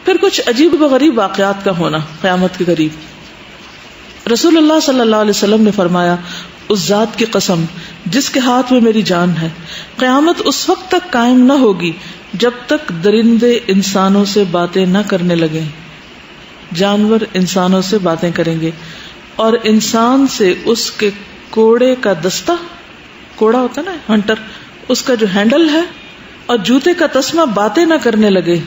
پھر کچھ عجیب و غریب واقعات کا ہونا قیامت کے قریب. رسول اللہ صلی اللہ علیہ وسلم نے فرمایا، اس ذات کی قسم جس کے ہاتھ میں میری جان ہے، قیامت اس وقت تک قائم نہ ہوگی جب تک درندے انسانوں سے باتیں نہ کرنے لگیں. جانور انسانوں سے باتیں کریں گے اور انسان سے اس کے کوڑے کا دستہ، کوڑا ہوتا ہے نا ہنٹر، اس کا جو ہینڈل ہے، اور جوتے کا تسمہ باتیں نہ کرنے لگے.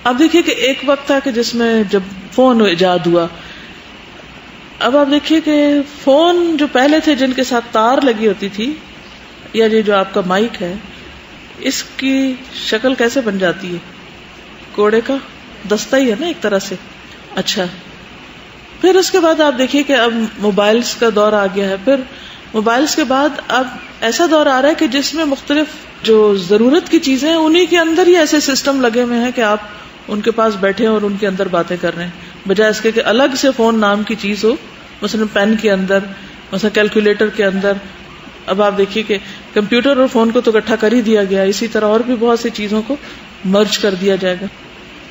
اب دیکھیے کہ ایک وقت تھا کہ جس میں جب فون ایجاد ہوا، اب آپ دیکھیے کہ فون جو پہلے تھے جن کے ساتھ تار لگی ہوتی تھی، یا یہ جو آپ کا مائک ہے، اس کی شکل کیسے بن جاتی ہے؟ کوڑے کا دستہ ہی ہے نا ایک طرح سے. اچھا، پھر اس کے بعد آپ دیکھیے کہ اب موبائلز کا دور آ گیا ہے. پھر موبائلز کے بعد اب ایسا دور آ رہا ہے کہ جس میں مختلف جو ضرورت کی چیزیں ہیں انہی کے اندر ہی ایسے سسٹم لگے ہوئے ہیں کہ آپ ان کے پاس بیٹھے ہیں اور ان کے اندر باتیں کر رہے ہیں، بجائے اس کے کہ الگ سے فون نام کی چیز ہو، مثلا پین کے اندر، مثلا کیلکولیٹر کے اندر. اب آپ دیکھیے کہ کمپیوٹر اور فون کو تو اکٹھا کر ہی دیا گیا، اسی طرح اور بھی بہت سی چیزوں کو مرج کر دیا جائے گا.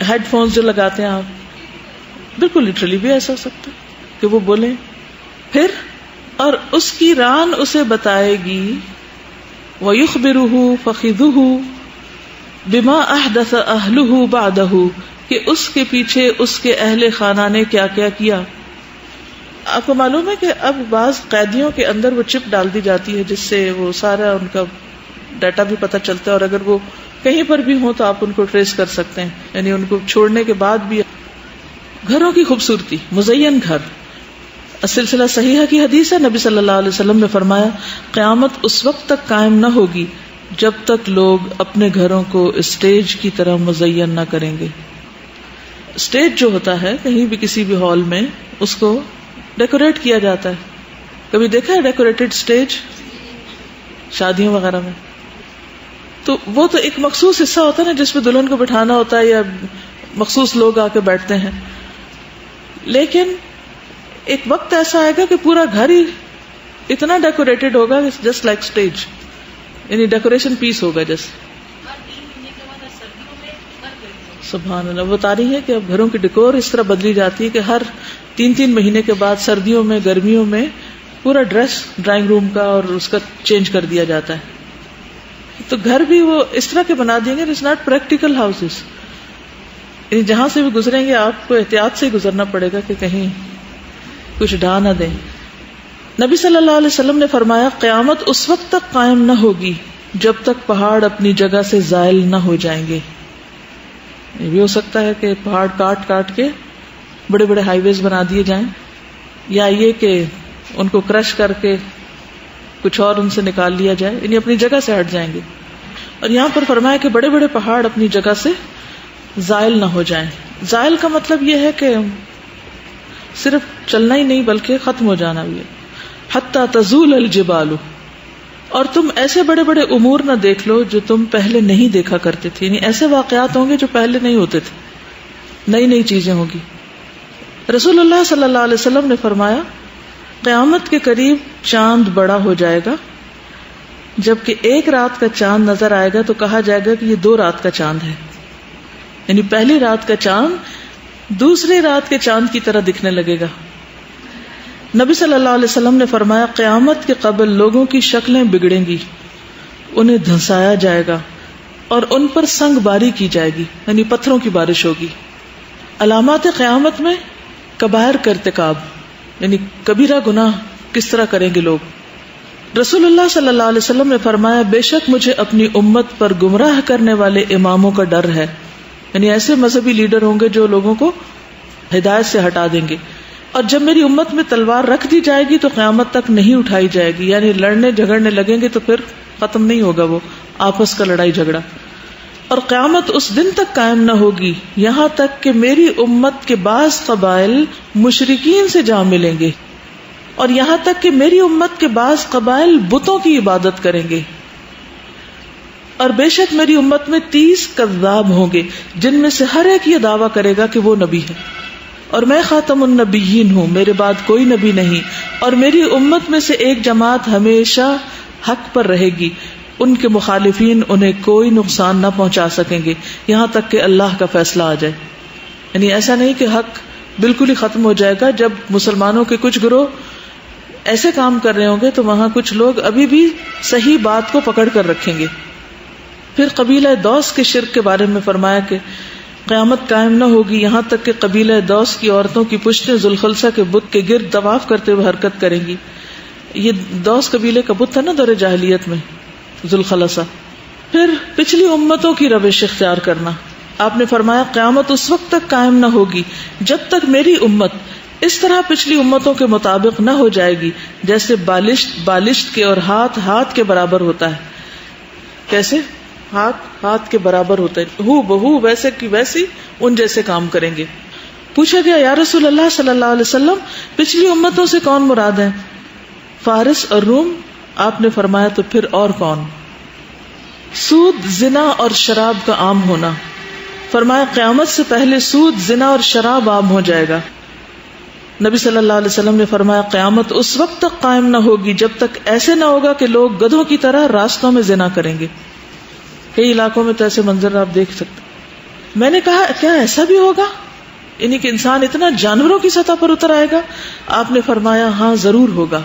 ہیڈ فونز جو لگاتے ہیں آپ، بالکل لٹرلی بھی ایسا ہو سکتا ہے کہ وہ بولیں. پھر اور اس کی ران اسے بتائے گی، وَيُخْبِرُهُ فَخِذُهُ بِمَا أَحْدَثَ أَهْلُهُ بَعْدَهُ، کہ اس کے پیچھے اس کے اہل خانہ نے کیا کیا کیا. آپ کو معلوم ہے کہ اب بعض قیدیوں کے اندر وہ چپ ڈال دی جاتی ہے جس سے وہ سارا ان کا ڈیٹا بھی پتہ چلتا ہے، اور اگر وہ کہیں پر بھی ہوں تو آپ ان کو ٹریس کر سکتے ہیں. یعنی ان کو چھوڑنے کے بعد بھی. گھروں کی خوبصورتی، مزین گھر. سلسلہ صحیحہ کی حدیث ہے، نبی صلی اللہ علیہ وسلم نے فرمایا، قیامت اس وقت تک قائم نہ ہوگی جب تک لوگ اپنے گھروں کو اسٹیج کی طرح مزین نہ کریں گے. اسٹیج جو ہوتا ہے کہیں بھی کسی بھی ہال میں، اس کو ڈیکوریٹ کیا جاتا ہے. کبھی دیکھا ہے ڈیکوریٹڈ اسٹیج شادیوں وغیرہ میں؟ تو وہ تو ایک مخصوص حصہ ہوتا ہے نا جس پہ دلہن کو بٹھانا ہوتا ہے یا مخصوص لوگ آ کے بیٹھتے ہیں. لیکن ایک وقت ایسا آئے گا کہ پورا گھر ہی اتنا ڈیکوریٹڈ ہوگا جسٹ لائک اسٹیج، یعنی ڈیکوریشن پیس ہوگا جیسے. سبحان اللہ. وہ بتا رہی ہے کہ اب گھروں کی ڈیکور اس طرح بدلی جاتی ہے کہ ہر 3 مہینے کے بعد سردیوں میں، گرمیوں میں پورا ڈریس ڈرائنگ روم کا اور اس کا چینج کر دیا جاتا ہے. تو گھر بھی وہ اس طرح کے بنا دیں گے. It's not practical houses. یعنی جہاں سے بھی گزریں گے آپ کو احتیاط سے ہی گزرنا پڑے گا کہ کہیں کچھ ڈھا نہ دیں. نبی صلی اللہ علیہ وسلم نے فرمایا، قیامت اس وقت تک قائم نہ ہوگی جب تک پہاڑ اپنی جگہ سے زائل نہ ہو جائیں گے. یہ بھی ہو سکتا ہے کہ پہاڑ کاٹ کاٹ کے بڑے بڑے ہائی ویز بنا دیے جائیں، یا یہ کہ ان کو کرش کر کے کچھ اور ان سے نکال لیا جائے، یعنی اپنی جگہ سے ہٹ جائیں گے. اور یہاں پر فرمایا کہ بڑے بڑے پہاڑ اپنی جگہ سے زائل نہ ہو جائیں. زائل کا مطلب یہ ہے کہ صرف چلنا ہی نہیں بلکہ ختم ہو جانا بھی ہے. حتی تزول الجبال، اور تم ایسے بڑے بڑے امور نہ دیکھ لو جو تم پہلے نہیں دیکھا کرتے تھے. یعنی ایسے واقعات ہوں گے جو پہلے نہیں ہوتے تھے، نئی نئی چیزیں ہوں گی. رسول اللہ صلی اللہ علیہ وسلم نے فرمایا، قیامت کے قریب چاند بڑا ہو جائے گا. جبکہ ایک رات کا چاند نظر آئے گا تو کہا جائے گا کہ یہ 2 رات کا چاند ہے. یعنی پہلی رات کا چاند دوسری رات کے چاند کی طرح دکھنے لگے گا. نبی صلی اللہ علیہ وسلم نے فرمایا، قیامت کے قبل لوگوں کی شکلیں بگڑیں گی، انہیں دھنسایا جائے گا اور ان پر سنگ باری کی جائے گی، یعنی پتھروں کی بارش ہوگی. علامات قیامت میں کبائر کا ارتکاب، یعنی کبیرہ گناہ کس طرح کریں گے لوگ. رسول اللہ صلی اللہ علیہ وسلم نے فرمایا، بے شک مجھے اپنی امت پر گمراہ کرنے والے اماموں کا ڈر ہے. یعنی ایسے مذہبی لیڈر ہوں گے جو لوگوں کو ہدایت سے ہٹا دیں گے. اور جب میری امت میں تلوار رکھ دی جائے گی تو قیامت تک نہیں اٹھائی جائے گی. یعنی لڑنے جھگڑنے لگیں گے تو پھر ختم نہیں ہوگا وہ آپس کا لڑائی جھگڑا. اور قیامت اس دن تک قائم نہ ہوگی یہاں تک کہ میری امت کے بعض قبائل مشرکین سے جا ملیں گے، اور یہاں تک کہ میری امت کے بعض قبائل بتوں کی عبادت کریں گے. اور بے شک میری امت میں 30 کذاب ہوں گے جن میں سے ہر ایک یہ دعویٰ کرے گا کہ وہ نبی ہے، اور میں خاتم النبیین ہوں، میرے بعد کوئی نبی نہیں. اور میری امت میں سے ایک جماعت ہمیشہ حق پر رہے گی، ان کے مخالفین انہیں کوئی نقصان نہ پہنچا سکیں گے یہاں تک کہ اللہ کا فیصلہ آ جائے. یعنی ایسا نہیں کہ حق بالکل ہی ختم ہو جائے گا. جب مسلمانوں کے کچھ گروہ ایسے کام کر رہے ہوں گے تو وہاں کچھ لوگ ابھی بھی صحیح بات کو پکڑ کر رکھیں گے. پھر قبیلہ دوس کے شرک کے بارے میں فرمایا کہ قیامت قائم نہ ہوگی یہاں تک کہ قبیلہ دوس کی عورتوں کی پشتیں ذوالخلصہ کے بت کے گرد طواف کرتے ہوئے حرکت کریں گی. یہ دوس قبیلے کا بت تھا نا دور جاہلیت میں، ذوالخلصہ. پھر پچھلی امتوں کی روش اختیار کرنا. آپ نے فرمایا قیامت اس وقت تک قائم نہ ہوگی جب تک میری امت اس طرح پچھلی امتوں کے مطابق نہ ہو جائے گی جیسے بالشت کے اور ہاتھ کے برابر ہوتا ہے. کیسے؟ ہاتھ کے برابر ہوتا ہے، ہو بہو ویسے کی ویسی ان جیسے کام کریں گے. پوچھا گیا یا رسول اللہ صلی اللہ علیہ وسلم پچھلی امتوں سے کون مراد ہے؟ فارس اور روم. آپ نے فرمایا تو پھر اور کون؟ سود، زنا اور شراب کا عام ہونا. فرمایا قیامت سے پہلے سود، زنا اور شراب عام ہو جائے گا. نبی صلی اللہ علیہ وسلم نے فرمایا قیامت اس وقت تک قائم نہ ہوگی جب تک ایسے نہ ہوگا کہ لوگ گدھوں کی طرح راستوں میں زنا کریں گے. کئی علاقوں میں تو ایسے منظر آپ دیکھ سکتے. میں نے کہا کیا ایسا بھی ہوگا، یعنی کہ انسان اتنا جانوروں کی سطح پر اتر آئے گا؟ آپ نے فرمایا ہاں ضرور ہوگا.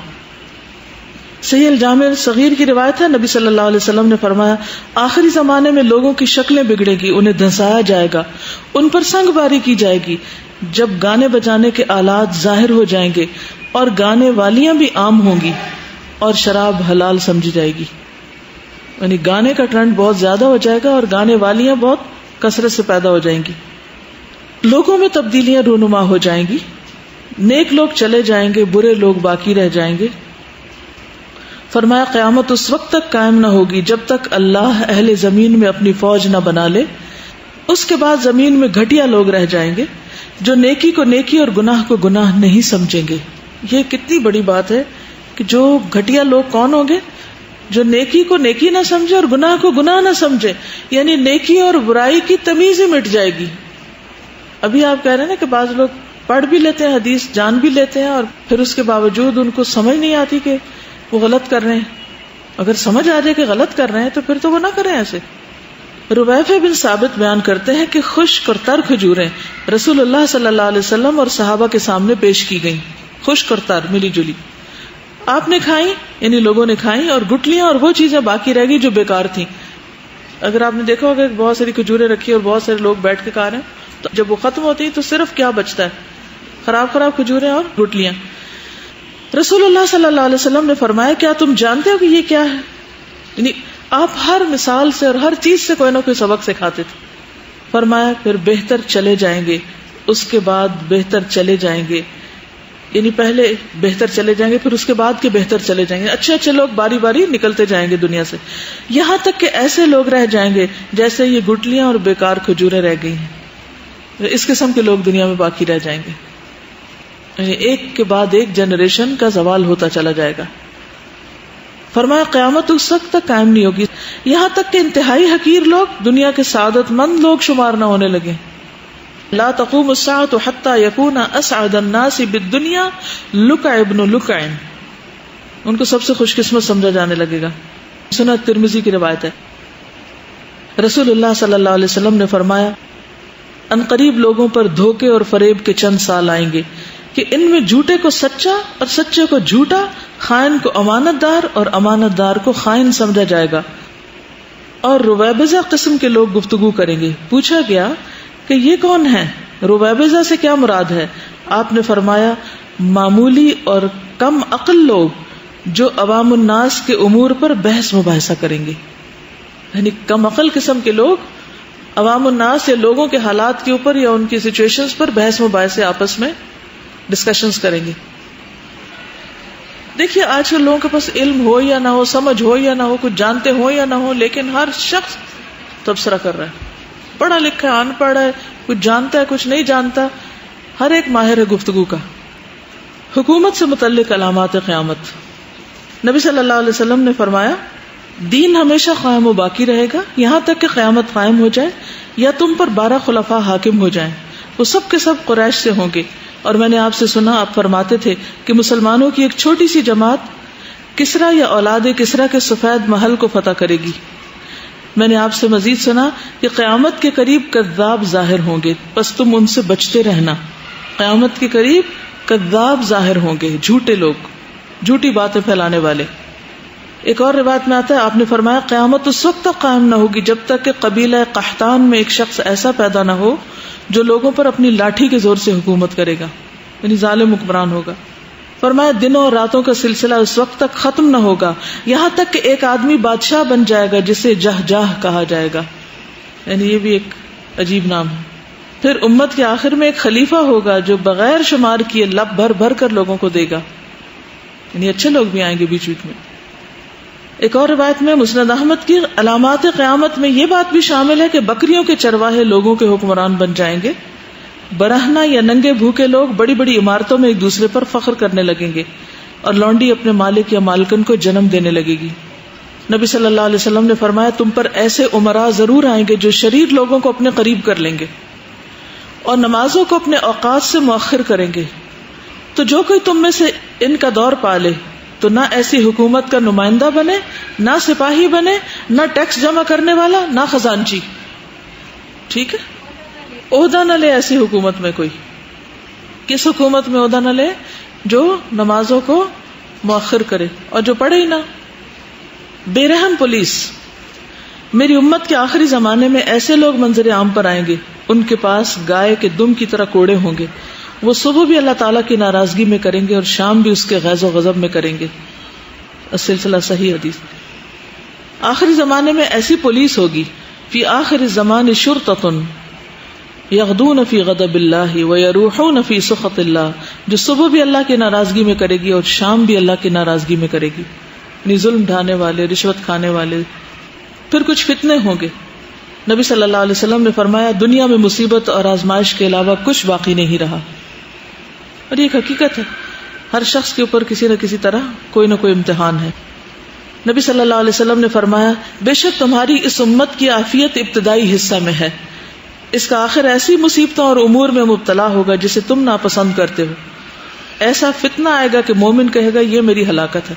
صحیح الجامع الصغیر کی روایت ہے، نبی صلی اللہ علیہ وسلم نے فرمایا آخری زمانے میں لوگوں کی شکلیں بگڑے گی، انہیں دھنسایا جائے گا، ان پر سنگ باری کی جائے گی. جب گانے بجانے کے آلات ظاہر ہو جائیں گے اور گانے والیاں بھی عام ہوں گی اور شراب حلال سمجھی جائے گی. یعنی گانے کا ٹرینڈ بہت زیادہ ہو جائے گا اور گانے والیاں بہت کثرت سے پیدا ہو جائیں گی. لوگوں میں تبدیلیاں رونما ہو جائیں گی، نیک لوگ چلے جائیں گے، برے لوگ باقی رہ جائیں گے. فرمایا قیامت اس وقت تک قائم نہ ہوگی جب تک اللہ اہل زمین میں اپنی فوج نہ بنا لے. اس کے بعد زمین میں گھٹیا لوگ رہ جائیں گے جو نیکی کو نیکی اور گناہ کو گناہ نہیں سمجھیں گے. یہ کتنی بڑی بات ہے کہ جو گھٹیا لوگ کون ہوں گے؟ جو نیکی کو نیکی نہ سمجھے اور گناہ کو گناہ نہ سمجھے. یعنی نیکی اور برائی کی تمیز ہی مٹ جائے گی. ابھی آپ کہہ رہے ہیں نا کہ بعض لوگ پڑھ بھی لیتے ہیں حدیث، جان بھی لیتے ہیں، اور پھر اس کے باوجود ان کو سمجھ نہیں آتی کہ وہ غلط کر رہے ہیں. اگر سمجھ آ جائے کہ غلط کر رہے ہیں تو پھر تو وہ نہ کریں ایسے. ربیفہ بن ثابت بیان کرتے ہیں کہ خشک اور تر کھجوریں رسول اللہ صلی اللہ علیہ وسلم اور صحابہ کے سامنے پیش کی گئیں. خشک اور تر ملی جلی آپ نے کھائیں، یعنی لوگوں نے کھائیں، اور گٹلیاں اور وہ چیزیں باقی رہ گئی جو بیکار تھیں. اگر آپ نے دیکھا ہوگا کہ بہت ساری کھجوریں رکھی اور بہت سارے لوگ بیٹھ کے کھا رہے ہیں، تو جب وہ ختم ہوتی تو صرف کیا بچتا ہے؟ خراب کھجوریں اور گٹلیاں. رسول اللہ صلی اللہ علیہ وسلم نے فرمایا کیا تم جانتے ہو کہ یہ کیا ہے؟ یعنی آپ ہر مثال سے اور ہر چیز سے کوئی نہ کوئی سبق سکھاتے تھے. فرمایا پھر بہتر چلے جائیں گے، اس کے بعد بہتر چلے جائیں گے. یعنی پہلے بہتر چلے جائیں گے، پھر اس کے بعد کے بہتر چلے جائیں گے. اچھے اچھے لوگ باری باری نکلتے جائیں گے دنیا سے، یہاں تک کہ ایسے لوگ رہ جائیں گے جیسے یہ گٹلیاں اور بیکار کھجوریں رہ گئی ہیں. اس قسم کے لوگ دنیا میں باقی رہ جائیں گے. ایک کے بعد ایک جنریشن کا زوال ہوتا چلا جائے گا. فرمایا قیامت اس وقت تک قائم نہیں ہوگی یہاں تک کہ انتہائی حقیر لوگ دنیا کے سعادت مند لوگ شمار نہ ہونے لگے. لا تقوم الساعة حتى يكون اسعد الناس بالدنيا لکع ابن لکع. ان کو سب سے خوش قسمت سمجھا جانے لگے گا. سنن ترمذی کی روایت ہے. رسول اللہ صلی اللہ علیہ وسلم نے فرمایا ان قریب لوگوں پر دھوکے اور فریب کے چند سال آئیں گے کہ ان میں جھوٹے کو سچا اور سچے کو جھوٹا، خائن کو امانت دار اور امانت دار کو خائن سمجھا جائے گا. اور رویبضہ قسم کے لوگ گفتگو کریں گے. پوچھا گیا کہ یہ کون ہے؟ رویبضہ سے کیا مراد ہے؟ آپ نے فرمایا معمولی اور کم عقل لوگ جو عوام الناس کے امور پر بحث مباحثہ کریں گے. یعنی کم عقل قسم کے لوگ عوام الناس یا لوگوں کے حالات کے اوپر یا ان کی سچویشنز پر بحث مباحثے آپس میں ڈسکشنز کریں گے. دیکھیے آج کل لوگوں کے پاس علم ہو یا نہ ہو، سمجھ ہو یا نہ ہو، کچھ جانتے ہو یا نہ ہو، لیکن ہر شخص تبصرہ کر رہا ہے. پڑھا لکھا ہے، ان پڑھ ہے، کچھ جانتا ہے، کچھ نہیں جانتا، ہر ایک ماہر ہے گفتگو کا. حکومت سے متعلق علامات قیامت. نبی صلی اللہ علیہ وسلم نے فرمایا دین ہمیشہ قائم و باقی رہے گا یہاں تک کہ قیامت قائم ہو جائے یا تم پر 12 خلفاء حاکم ہو جائیں. وہ سب کے سب قریش سے ہوں گے. اور میں نے آپ سے سنا آپ فرماتے تھے کہ مسلمانوں کی ایک چھوٹی سی جماعت کسرا یا اولاد کسرا کے سفید محل کو فتح کرے گی. میں نے آپ سے مزید سنا کہ قیامت کے قریب کذاب ظاہر ہوں گے، پس تم ان سے بچتے رہنا. قیامت کے قریب کذاب ظاہر ہوں گے، جھوٹے لوگ، جھوٹی باتیں پھیلانے والے. ایک اور روایت میں آتا ہے آپ نے فرمایا قیامت اس وقت تک قائم نہ ہوگی جب تک کہ قبیلہ قحطان میں ایک شخص ایسا پیدا نہ ہو جو لوگوں پر اپنی لاٹھی کے زور سے حکومت کرے گا، یعنی ظالم حکمران ہوگا. فرمایا دنوں اور راتوں کا سلسلہ اس وقت تک ختم نہ ہوگا یہاں تک کہ ایک آدمی بادشاہ بن جائے گا جسے جہجاہ کہا جائے گا، یعنی یہ بھی ایک عجیب نام ہے. پھر امت کے آخر میں ایک خلیفہ ہوگا جو بغیر شمار کیے لب بھر بھر کر لوگوں کو دے گا، یعنی اچھے لوگ بھی آئیں گے بیچ بیچ میں. ایک اور روایت میں مسند احمد کی علامات قیامت میں یہ بات بھی شامل ہے کہ بکریوں کے چرواہے لوگوں کے حکمران بن جائیں گے. برہنہ یا ننگے بھوکے لوگ بڑی بڑی عمارتوں میں ایک دوسرے پر فخر کرنے لگیں گے اور لونڈی اپنے مالک یا مالکن کو جنم دینے لگے گی. نبی صلی اللہ علیہ وسلم نے فرمایا تم پر ایسے امراء ضرور آئیں گے جو شریر لوگوں کو اپنے قریب کر لیں گے اور نمازوں کو اپنے اوقات سے مؤخر کریں گے. تو جو کوئی تم میں سے ان کا دور پالے تو نہ ایسی حکومت کا نمائندہ بنے، نہ سپاہی بنے، نہ ٹیکس جمع کرنے والا، نہ خزانچی. ٹھیک ہے، عہدہ نہ لے ایسی حکومت میں کوئی. کس حکومت میں عہدہ نہ لے؟ جو نمازوں کو مؤخر کرے اور جو پڑھے ہی نہ. بے رحم پولیس. میری امت کے آخری زمانے میں ایسے لوگ منظر عام پر آئیں گے ان کے پاس گائے کے دم کی طرح کوڑے ہوں گے. وہ صبح بھی اللہ تعالیٰ کی ناراضگی میں کریں گے اور شام بھی اس کے غیظ و غضب میں کریں گے. السلسلہ صحیح حدیث. آخری زمانے میں ایسی پولیس ہوگی فی آخر الزمان شرطۃ یغدون فی غضب اللہ ویروحون فی سخط اللہ، جو صبح بھی اللہ کی ناراضگی میں کرے گی اور شام بھی اللہ کی ناراضگی میں کرے گی. یعنی ظلم ڈھانے والے، رشوت کھانے والے. پھر کچھ فتنے ہوں گے. نبی صلی اللہ علیہ وسلم نے فرمایا دنیا میں مصیبت اور آزمائش کے علاوہ کچھ باقی نہیں رہا. اور یہ ایک حقیقت ہے، ہر شخص کے اوپر کسی نہ کسی طرح کوئی نہ کوئی امتحان ہے. نبی صلی اللہ علیہ وسلم نے فرمایا بے شک تمہاری اس امت کی عافیت ابتدائی حصہ میں ہے، اس کا آخر ایسی مصیبتوں اور امور میں مبتلا ہوگا جسے تم ناپسند کرتے ہو. ایسا فتنہ آئے گا کہ مومن کہے گا یہ میری ہلاکت ہے،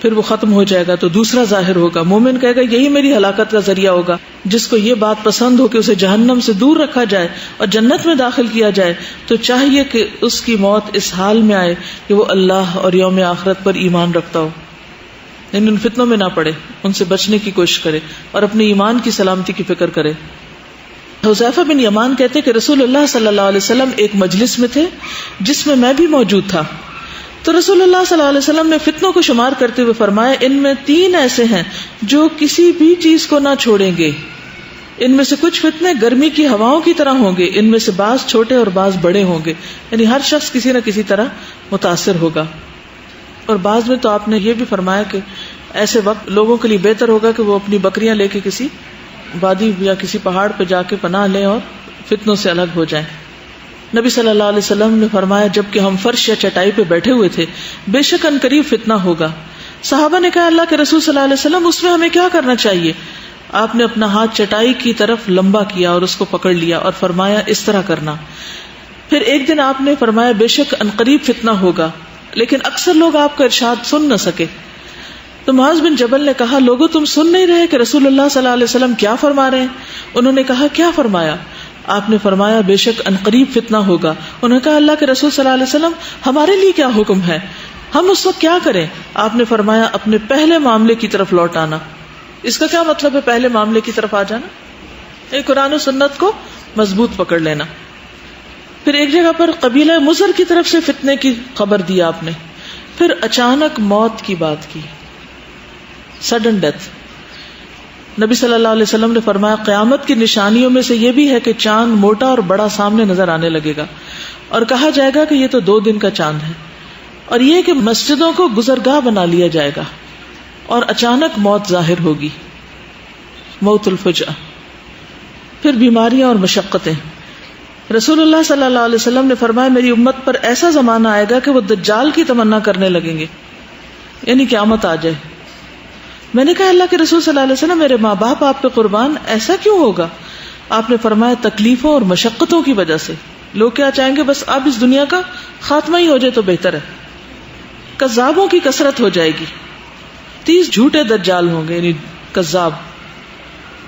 پھر وہ ختم ہو جائے گا تو دوسرا ظاہر ہوگا. مومن کہے گا یہی میری ہلاکت کا ذریعہ ہوگا. جس کو یہ بات پسند ہو کہ اسے جہنم سے دور رکھا جائے اور جنت میں داخل کیا جائے تو چاہیے کہ اس کی موت اس حال میں آئے کہ وہ اللہ اور یوم آخرت پر ایمان رکھتا ہو، یعنی ان فتنوں میں نہ پڑے، ان سے بچنے کی کوشش کرے اور اپنے ایمان کی سلامتی کی فکر کرے. حذیفہ بن یمان کہتے کہ رسول اللہ صلی اللہ علیہ وسلم ایک مجلس میں تھے جس میں میں بھی موجود تھا. تو رسول اللہ صلی اللہ علیہ وسلم نے فتنوں کو شمار کرتے ہوئے فرمایا ان میں 3 ایسے ہیں جو کسی بھی چیز کو نہ چھوڑیں گے. ان میں سے کچھ فتنے گرمی کی ہواؤں کی طرح ہوں گے، ان میں سے بعض چھوٹے اور بعض بڑے ہوں گے، یعنی ہر شخص کسی نہ کسی طرح متاثر ہوگا. اور بعض میں تو آپ نے یہ بھی فرمایا کہ ایسے وقت لوگوں کے لیے بہتر ہوگا کہ وہ اپنی بکریاں لے کے کسی وادی یا کسی پہاڑ پہ جا کے پناہ لیں اور فتنوں سے الگ ہو جائیں. نبی صلی اللہ علیہ وسلم نے فرمایا جبکہ ہم فرش یا چٹائی پہ بیٹھے ہوئے تھے بے شک ان قریب فتنہ ہوگا. صحابہ نے کہا اللہ کے رسول صلی اللہ علیہ وسلم اس میں ہمیں کیا کرنا چاہیے؟ آپ نے اپنا ہاتھ چٹائی کی طرف لمبا کیا اور اس کو پکڑ لیا اور فرمایا اس طرح کرنا. پھر ایک دن آپ نے فرمایا بے شک ان قریب فتنہ ہوگا لیکن اکثر لوگ آپ کا ارشاد سن نہ سکے. تو معاذ بن جبل نے کہا لوگوں تم سن نہیں رہے کہ رسول اللہ صلی اللہ علیہ وسلم کیا فرما رہے ہیں؟ انہوں نے کہا کیا فرمایا؟ آپ نے فرمایا بے شک ان قریب فتنہ ہوگا. انہوں نے کہا اللہ کے رسول صلی اللہ علیہ وسلم ہمارے لیے کیا حکم ہے، ہم اس وقت کیا کریں؟ آپ نے فرمایا اپنے پہلے معاملے کی طرف لوٹ آنا. اس کا کیا مطلب ہے پہلے معاملے کی طرف آ جانا؟ قرآن و سنت کو مضبوط پکڑ لینا. پھر ایک جگہ پر قبیلہ مضر کی طرف سے فتنے کی خبر دی آپ نے. پھر اچانک موت کی بات کی، سڈن ڈیتھ. نبی صلی اللہ علیہ وسلم نے فرمایا قیامت کی نشانیوں میں سے یہ بھی ہے کہ چاند موٹا اور بڑا سامنے نظر آنے لگے گا اور کہا جائے گا کہ یہ تو 2 دن کا چاند ہے. اور یہ کہ مسجدوں کو گزرگاہ بنا لیا جائے گا اور اچانک موت ظاہر ہوگی، موت الفجأہ. پھر بیماریاں اور مشقتیں. رسول اللہ صلی اللہ علیہ وسلم نے فرمایا میری امت پر ایسا زمانہ آئے گا کہ وہ دجال کی تمنا کرنے لگیں گے، یعنی قیامت آ جائے. میں نے کہا اللہ کے رسول صلی اللہ علیہ وسلم میرے ماں باپ آپ پہ قربان، ایسا کیوں ہوگا؟ آپ نے فرمایا تکلیفوں اور مشقتوں کی وجہ سے. لوگ کیا چاہیں گے بس اب اس دنیا کا خاتمہ ہی ہو جائے تو بہتر ہے. کذابوں کی کثرت ہو جائے گی، 30 جھوٹے دجال ہوں گے یعنی کذاب.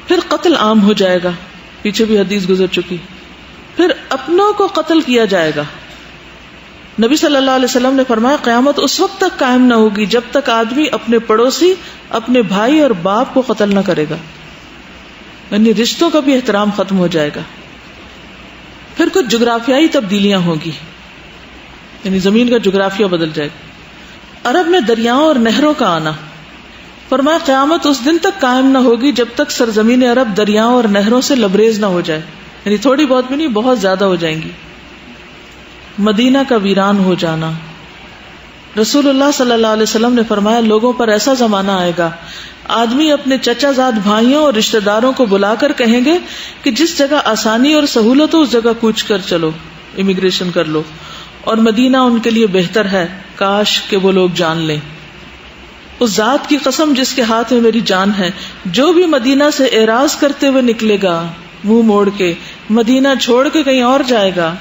پھر قتل عام ہو جائے گا، پیچھے بھی حدیث گزر چکی. پھر اپنوں کو قتل کیا جائے گا. نبی صلی اللہ علیہ وسلم نے فرمایا قیامت اس وقت تک قائم نہ ہوگی جب تک آدمی اپنے پڑوسی، اپنے بھائی اور باپ کو قتل نہ کرے گا، یعنی رشتوں کا بھی احترام ختم ہو جائے گا. پھر کچھ جغرافیائی تبدیلیاں ہوں گی، یعنی زمین کا جغرافیہ بدل جائے گا. عرب میں دریاؤں اور نہروں کا آنا، فرمایا قیامت اس دن تک قائم نہ ہوگی جب تک سرزمین عرب دریاؤں اور نہروں سے لبریز نہ ہو جائے، یعنی تھوڑی بہت بھی نہیں، بہت زیادہ ہو جائیں گی. مدینہ کا ویران ہو جانا، رسول اللہ صلی اللہ علیہ وسلم نے فرمایا لوگوں پر ایسا زمانہ آئے گا آدمی اپنے چچا زاد بھائیوں اور رشتہ داروں کو بلا کر کہیں گے کہ جس جگہ آسانی اور سہولت ہو اس جگہ کوچ کر چلو، امیگریشن کر لو، اور مدینہ ان کے لیے بہتر ہے، کاش کہ وہ لوگ جان لیں. اس ذات کی قسم جس کے ہاتھ میں میری جان ہے، جو بھی مدینہ سے اعراض کرتے ہوئے نکلے گا، منہ موڑ کے مدینہ چھوڑ کے کہیں اور جائے گا،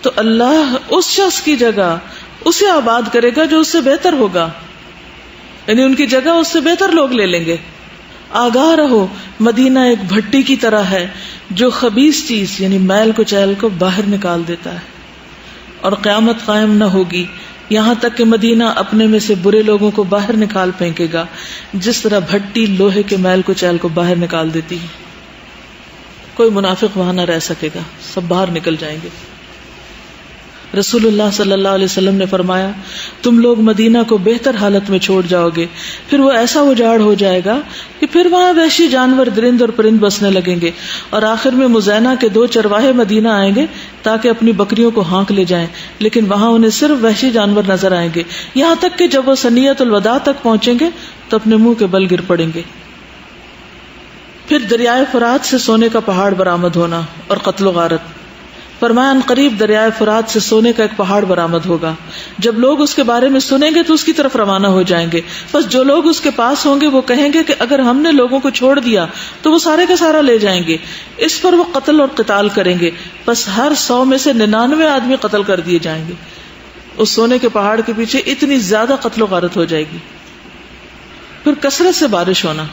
تو اللہ اس شخص کی جگہ اسے آباد کرے گا جو اس سے بہتر ہوگا، یعنی ان کی جگہ اس سے بہتر لوگ لے لیں گے. آگاہ رہو مدینہ ایک بھٹی کی طرح ہے جو خبیث چیز یعنی میل کچیل کو باہر نکال دیتا ہے، اور قیامت قائم نہ ہوگی یہاں تک کہ مدینہ اپنے میں سے برے لوگوں کو باہر نکال پھینکے گا جس طرح بھٹی لوہے کے میل کچیل کو باہر نکال دیتی ہے. کوئی منافق وہاں نہ رہ سکے گا، سب باہر نکل جائیں گے. رسول اللہ صلی اللہ علیہ وسلم نے فرمایا تم لوگ مدینہ کو بہتر حالت میں چھوڑ جاؤ گے، پھر وہ ایسا اجاڑ ہو جائے گا کہ پھر وہاں وحشی جانور درند اور پرند بسنے لگیں گے، اور آخر میں مزینہ کے 2 چرواہے مدینہ آئیں گے تاکہ اپنی بکریوں کو ہانک لے جائیں، لیکن وہاں انہیں صرف وحشی جانور نظر آئیں گے، یہاں تک کہ جب وہ سنیت الوداع تک پہنچیں گے تو اپنے منہ کے بل گر پڑیں گے. پھر دریائے فرات سے سونے کا پہاڑ برآمد ہونا اور قتل و غارت. فرمایا ان قریب دریائے فرات سے سونے کا ایک پہاڑ برآمد ہوگا، جب لوگ اس کے بارے میں سنیں گے تو اس کی طرف روانہ ہو جائیں گے، بس جو لوگ اس کے پاس ہوں گے وہ کہیں گے کہ اگر ہم نے لوگوں کو چھوڑ دیا تو وہ سارے کا سارا لے جائیں گے. اس پر وہ قتل اور قتال کریں گے، بس ہر 100 میں سے 99 آدمی قتل کر دیے جائیں گے. اس سونے کے پہاڑ کے پیچھے اتنی زیادہ قتل و غارت ہو جائے گی. پھر کثرت سے بارش ہونا.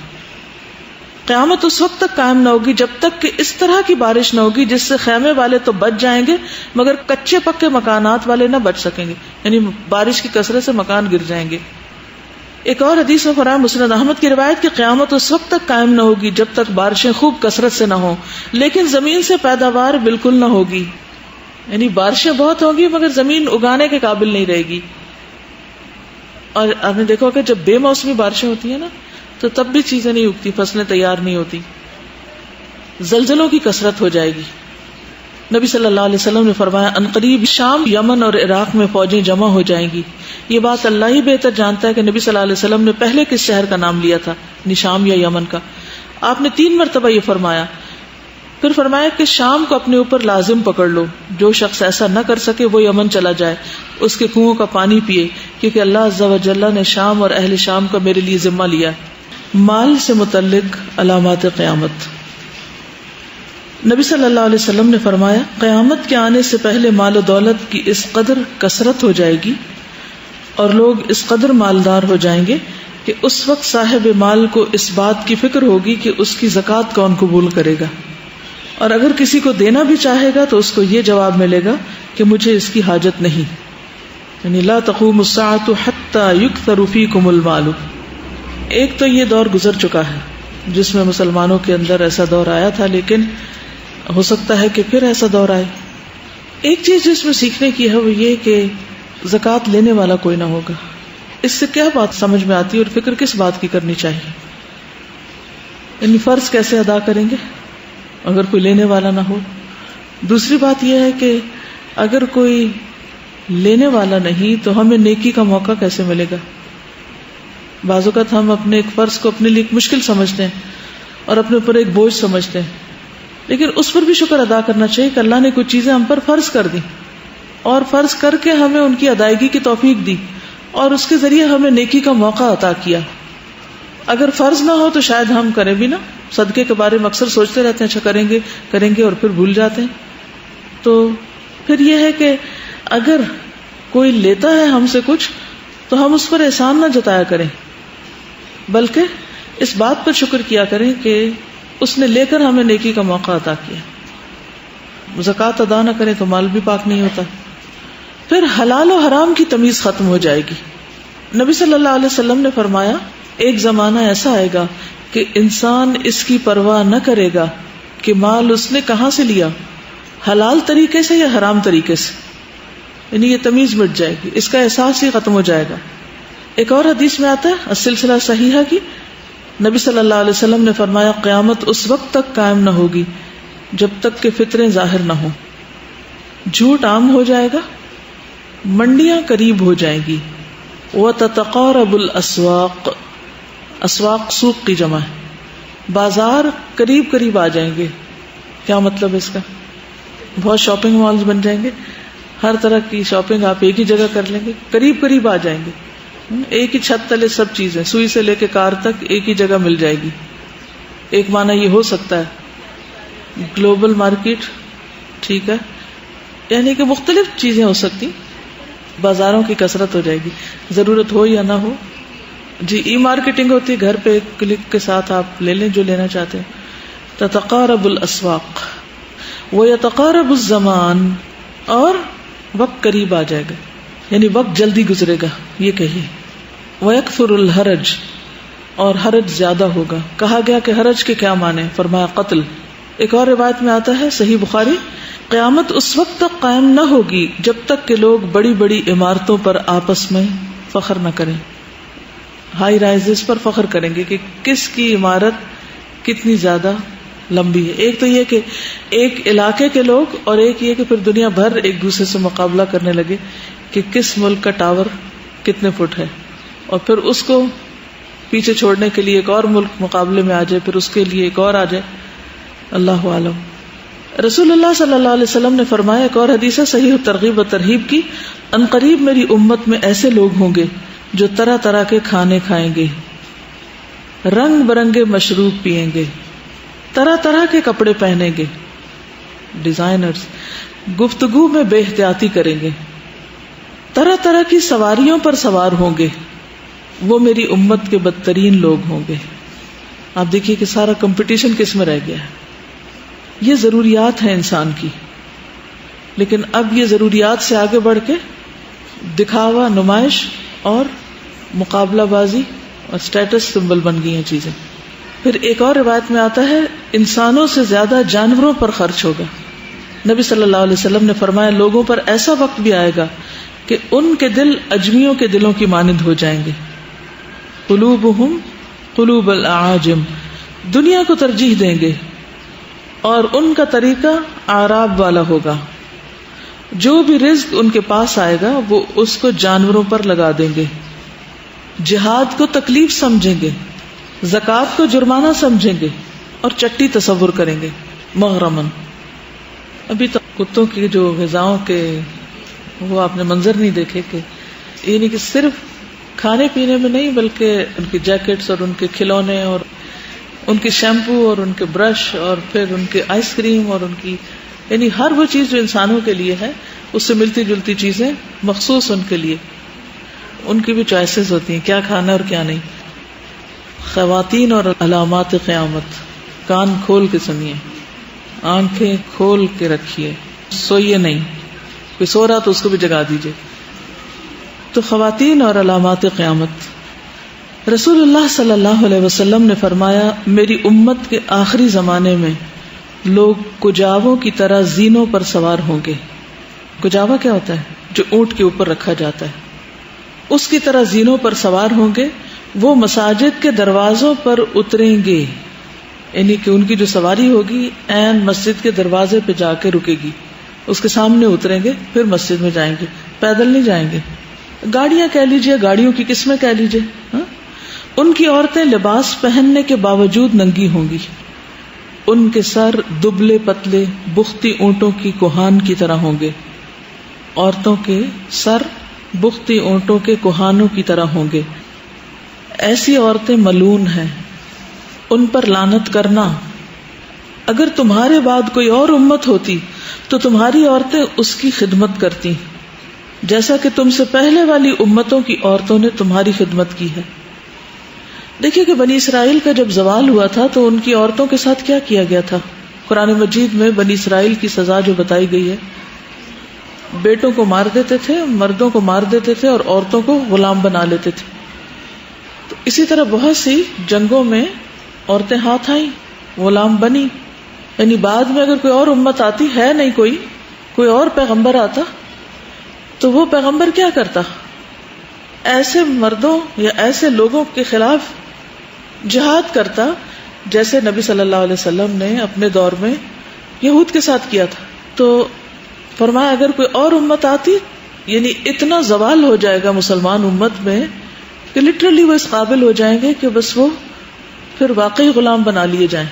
قیامت اس وقت تک قائم نہ ہوگی جب تک کہ اس طرح کی بارش نہ ہوگی جس سے خیمے والے تو بچ جائیں گے مگر کچے پکے مکانات والے نہ بچ سکیں گے، یعنی بارش کی کثرت سے مکان گر جائیں گے. ایک اور حدیث میں فرمایا مسند احمد کی روایت کہ قیامت اس وقت تک قائم نہ ہوگی جب تک بارشیں خوب کثرت سے نہ ہوں، لیکن زمین سے پیداوار بالکل نہ ہوگی، یعنی بارشیں بہت ہوں گی مگر زمین اگانے کے قابل نہیں رہے گی. اور آپ نے دیکھا کہ جب بے موسمی بارشیں ہوتی ہیں نا تو تب بھی چیزیں نہیں اگتی، فصلیں تیار نہیں ہوتی. زلزلوں کی کثرت ہو جائے گی. نبی صلی اللہ علیہ وسلم نے فرمایا ان قریب شام، یمن اور عراق میں فوجیں جمع ہو جائیں گی. یہ بات اللہ ہی بہتر جانتا ہے کہ نبی صلی اللہ علیہ وسلم نے پہلے کس شہر کا نام لیا تھا، یعنی شام یا یمن کا. آپ نے 3 مرتبہ یہ فرمایا. پھر فرمایا کہ شام کو اپنے اوپر لازم پکڑ لو، جو شخص ایسا نہ کر سکے وہ یمن چلا جائے، اس کے کنووں کا پانی پیے، کیونکہ اللہ عز و جل نے شام اور اہل شام کا میرے لیے ذمہ لیا. مال سے متعلق علامات قیامت. نبی صلی اللہ علیہ وسلم نے فرمایا قیامت کے آنے سے پہلے مال و دولت کی اس قدر کثرت ہو جائے گی اور لوگ اس قدر مالدار ہو جائیں گے کہ اس وقت صاحب مال کو اس بات کی فکر ہوگی کہ اس کی زکوٰۃ کون قبول کرے گا، اور اگر کسی کو دینا بھی چاہے گا تو اس کو یہ جواب ملے گا کہ مجھے اس کی حاجت نہیں. یعنی لا تقوم الساعة حتى يكثر فيكم المال. ایک تو یہ دور گزر چکا ہے جس میں مسلمانوں کے اندر ایسا دور آیا تھا، لیکن ہو سکتا ہے کہ پھر ایسا دور آئے. ایک چیز جس میں سیکھنے کی ہے وہ یہ کہ زکوٰۃ لینے والا کوئی نہ ہوگا. اس سے کیا بات سمجھ میں آتی ہے اور فکر کس بات کی کرنی چاہیے؟ یعنی فرض کیسے ادا کریں گے اگر کوئی لینے والا نہ ہو. دوسری بات یہ ہے کہ اگر کوئی لینے والا نہیں تو ہمیں نیکی کا موقع کیسے ملے گا؟ بعض اوقات ہم اپنے ایک فرض کو اپنے لیے مشکل سمجھتے ہیں اور اپنے اوپر ایک بوجھ سمجھتے ہیں، لیکن اس پر بھی شکر ادا کرنا چاہیے کہ اللہ نے کچھ چیزیں ہم پر فرض کر دی اور فرض کر کے ہمیں ان کی ادائیگی کی توفیق دی اور اس کے ذریعے ہمیں نیکی کا موقع عطا کیا. اگر فرض نہ ہو تو شاید ہم کریں بھی نہ. صدقے کے بارے میں اکثر سوچتے رہتے ہیں اچھا کریں گے اور پھر بھول جاتے ہیں. تو پھر یہ ہے کہ اگر کوئی لیتا ہے ہم سے کچھ تو ہم اس پر احسان نہ جتایا کریں، بلکہ اس بات پر شکر کیا کریں کہ اس نے لے کر ہمیں نیکی کا موقع عطا کیا۔ زکوٰۃ ادا نہ کریں تو مال بھی پاک نہیں ہوتا۔ پھر حلال و حرام کی تمیز ختم ہو جائے گی۔ نبی صلی اللہ علیہ وسلم نے فرمایا ایک زمانہ ایسا آئے گا کہ انسان اس کی پرواہ نہ کرے گا کہ مال اس نے کہاں سے لیا، حلال طریقے سے یا حرام طریقے سے، یعنی یہ تمیز مٹ جائے گی، اس کا احساس ہی ختم ہو جائے گا۔ ایک اور حدیث میں آتا ہے السلسلہ صحیحہ کی، نبی صلی اللہ علیہ وسلم نے فرمایا قیامت اس وقت تک قائم نہ ہوگی جب تک کہ فطریں ظاہر نہ ہوں، جھوٹ عام ہو جائے گا، منڈیاں قریب ہو جائیں گی، وَتَتَقَارَبُ الْأَسْوَاقُ، اسواق سوق کی جمع ہے، بازار قریب قریب آ جائیں گے۔ کیا مطلب اس کا؟ بہت شاپنگ مالز بن جائیں گے، ہر طرح کی شاپنگ آپ ایک ہی جگہ کر لیں گے، قریب قریب آ جائیں گے، ایک ہی چھت تلے سب چیزیں، سوئی سے لے کے کار تک ایک ہی جگہ مل جائے گی۔ ایک معنی یہ ہو سکتا ہے گلوبل مارکیٹ، ٹھیک ہے، یعنی کہ مختلف چیزیں ہو سکتی، بازاروں کی کثرت ہو جائے گی، ضرورت ہو یا نہ ہو۔ جی ای مارکیٹنگ ہوتی ہے، گھر پہ ایک کلک کے ساتھ آپ لے لیں جو لینا چاہتے ہیں۔ تتقارب الاسواق ویتقارب الزمان، اور وقت قریب آ جائے گا، یعنی وقت جلدی گزرے گا، یہ کہیے۔ ویکثر الحرج، اور حرج زیادہ ہوگا۔ کہا گیا کہ حرج کے کیا معنی؟ فرمایا قتل۔ ایک اور روایت میں آتا ہے صحیح بخاری، قیامت اس وقت تک قائم نہ ہوگی جب تک کہ لوگ بڑی بڑی عمارتوں پر آپس میں فخر نہ کریں، ہائی رائزز پر فخر کریں گے کہ کس کی عمارت کتنی زیادہ لمبی ہے۔ ایک تو یہ کہ ایک علاقے کے لوگ، اور ایک یہ کہ پھر دنیا بھر ایک دوسرے سے مقابلہ کرنے لگے کہ کس ملک کا ٹاور کتنے فٹ ہے، اور پھر اس کو پیچھے چھوڑنے کے لیے ایک اور ملک مقابلے میں آ جائے، پھر اس کے لیے ایک اور آ جائے، اللہ عالم۔ رسول اللہ صلی اللہ علیہ وسلم نے فرمایا، ایک اور حدیث ہے صحیح ترغیب و ترہیب کی، ان قریب میری امت میں ایسے لوگ ہوں گے جو طرح طرح کے کھانے کھائیں گے، رنگ برنگے مشروب پیئیں گے، طرح طرح کے کپڑے پہنیں گے، ڈیزائنرز، گفتگو میں بے احتیاطی کریں گے، طرح طرح کی سواریوں پر سوار ہوں گے، وہ میری امت کے بدترین لوگ ہوں گے۔ آپ دیکھیے کہ سارا کمپٹیشن کس میں رہ گیا ہے۔ یہ ضروریات ہیں انسان کی، لیکن اب یہ ضروریات سے آگے بڑھ کے دکھاوا، نمائش اور مقابلہ بازی اور سٹیٹس سمبل بن گئی ہیں چیزیں۔ پھر ایک اور روایت میں آتا ہے انسانوں سے زیادہ جانوروں پر خرچ ہوگا۔ نبی صلی اللہ علیہ وسلم نے فرمایا لوگوں پر ایسا وقت بھی آئے گا کہ ان کے دل اجمیوں کے دلوں کی مانند ہو جائیں گے، قلوبہم قلوب الاعاجم، دنیا کو ترجیح دیں گے، اور ان کا طریقہ اعراب والا ہوگا، جو بھی رزق ان کے پاس آئے گا وہ اس کو جانوروں پر لگا دیں گے، جہاد کو تکلیف سمجھیں گے، زکوٰۃ کو جرمانہ سمجھیں گے، اور چٹی تصور کریں گے، مغرمن۔ ابھی تو کتوں کی جو غذاؤں کے وہ آپ نے منظر نہیں دیکھے، کہ یعنی کہ صرف کھانے پینے میں نہیں بلکہ ان کی جیکٹس اور ان کے کھلونے اور ان کی شیمپو اور ان کے برش اور پھر ان کے آئس کریم اور ان کی یعنی ہر وہ چیز جو انسانوں کے لیے ہے اس سے ملتی جلتی چیزیں مخصوص ان کے لیے، ان کی بھی چوائسیز ہوتی ہیں کیا کھانا اور کیا نہیں۔ خواتین اور علامات قیامت، کان کھول کے سنیے، آنکھیں کھول کے رکھیے، سوئیے نہیں، کوئی سو رہا تو اس کو بھی جگا دیجیے۔ تو خواتین اور علامات قیامت، رسول اللہ صلی اللہ علیہ وسلم نے فرمایا میری امت کے آخری زمانے میں لوگ کجاووں کی طرح زینوں پر سوار ہوں گے۔ کجاوا کیا ہوتا ہے؟ جو اونٹ کے اوپر رکھا جاتا ہے، اس کی طرح زینوں پر سوار ہوں گے، وہ مساجد کے دروازوں پر اتریں گے، یعنی کہ ان کی جو سواری ہوگی عین مسجد کے دروازے پہ جا کے رکے گی، اس کے سامنے اتریں گے، پھر مسجد میں جائیں گے، پیدل نہیں جائیں گے، گاڑیاں کہہ لیجئے، گاڑیوں کی قسمیں کہہ لیجئے۔ ان کی عورتیں لباس پہننے کے باوجود ننگی ہوں گی، ان کے سر دبلے پتلے بختی اونٹوں کی کوہان کی طرح ہوں گے، عورتوں کے سر بختی اونٹوں کے کوہانوں کی طرح ہوں گے۔ ایسی عورتیں ملعون ہیں، ان پر لعنت کرنا۔ اگر تمہارے بعد کوئی اور امت ہوتی تو تمہاری عورتیں اس کی خدمت کرتی، جیسا کہ تم سے پہلے والی امتوں کی عورتوں نے تمہاری خدمت کی ہے. دیکھیے کہ بنی اسرائیل کا جب زوال ہوا تھا تو ان کی عورتوں کے ساتھ کیا کیا گیا تھا. قرآن مجید میں بنی اسرائیل کی سزا جو بتائی گئی ہے، بیٹوں کو مار دیتے تھے، مردوں کو مار دیتے تھے اور عورتوں کو غلام بنا لیتے تھے. تو اسی طرح بہت سی جنگوں میں عورتیں ہاتھ آئیں، غلام بنی. یعنی بعد میں اگر کوئی اور امت آتی ہے، نہیں کوئی اور پیغمبر آتا تو وہ پیغمبر کیا کرتا؟ ایسے مردوں یا ایسے لوگوں کے خلاف جہاد کرتا جیسے نبی صلی اللہ علیہ وسلم نے اپنے دور میں یہود کے ساتھ کیا تھا. تو فرمایا اگر کوئی اور امت آتی، یعنی اتنا زوال ہو جائے گا مسلمان امت میں کہ لٹرلی وہ اس قابل ہو جائیں گے کہ بس وہ پھر واقعی غلام بنا لیے جائیں.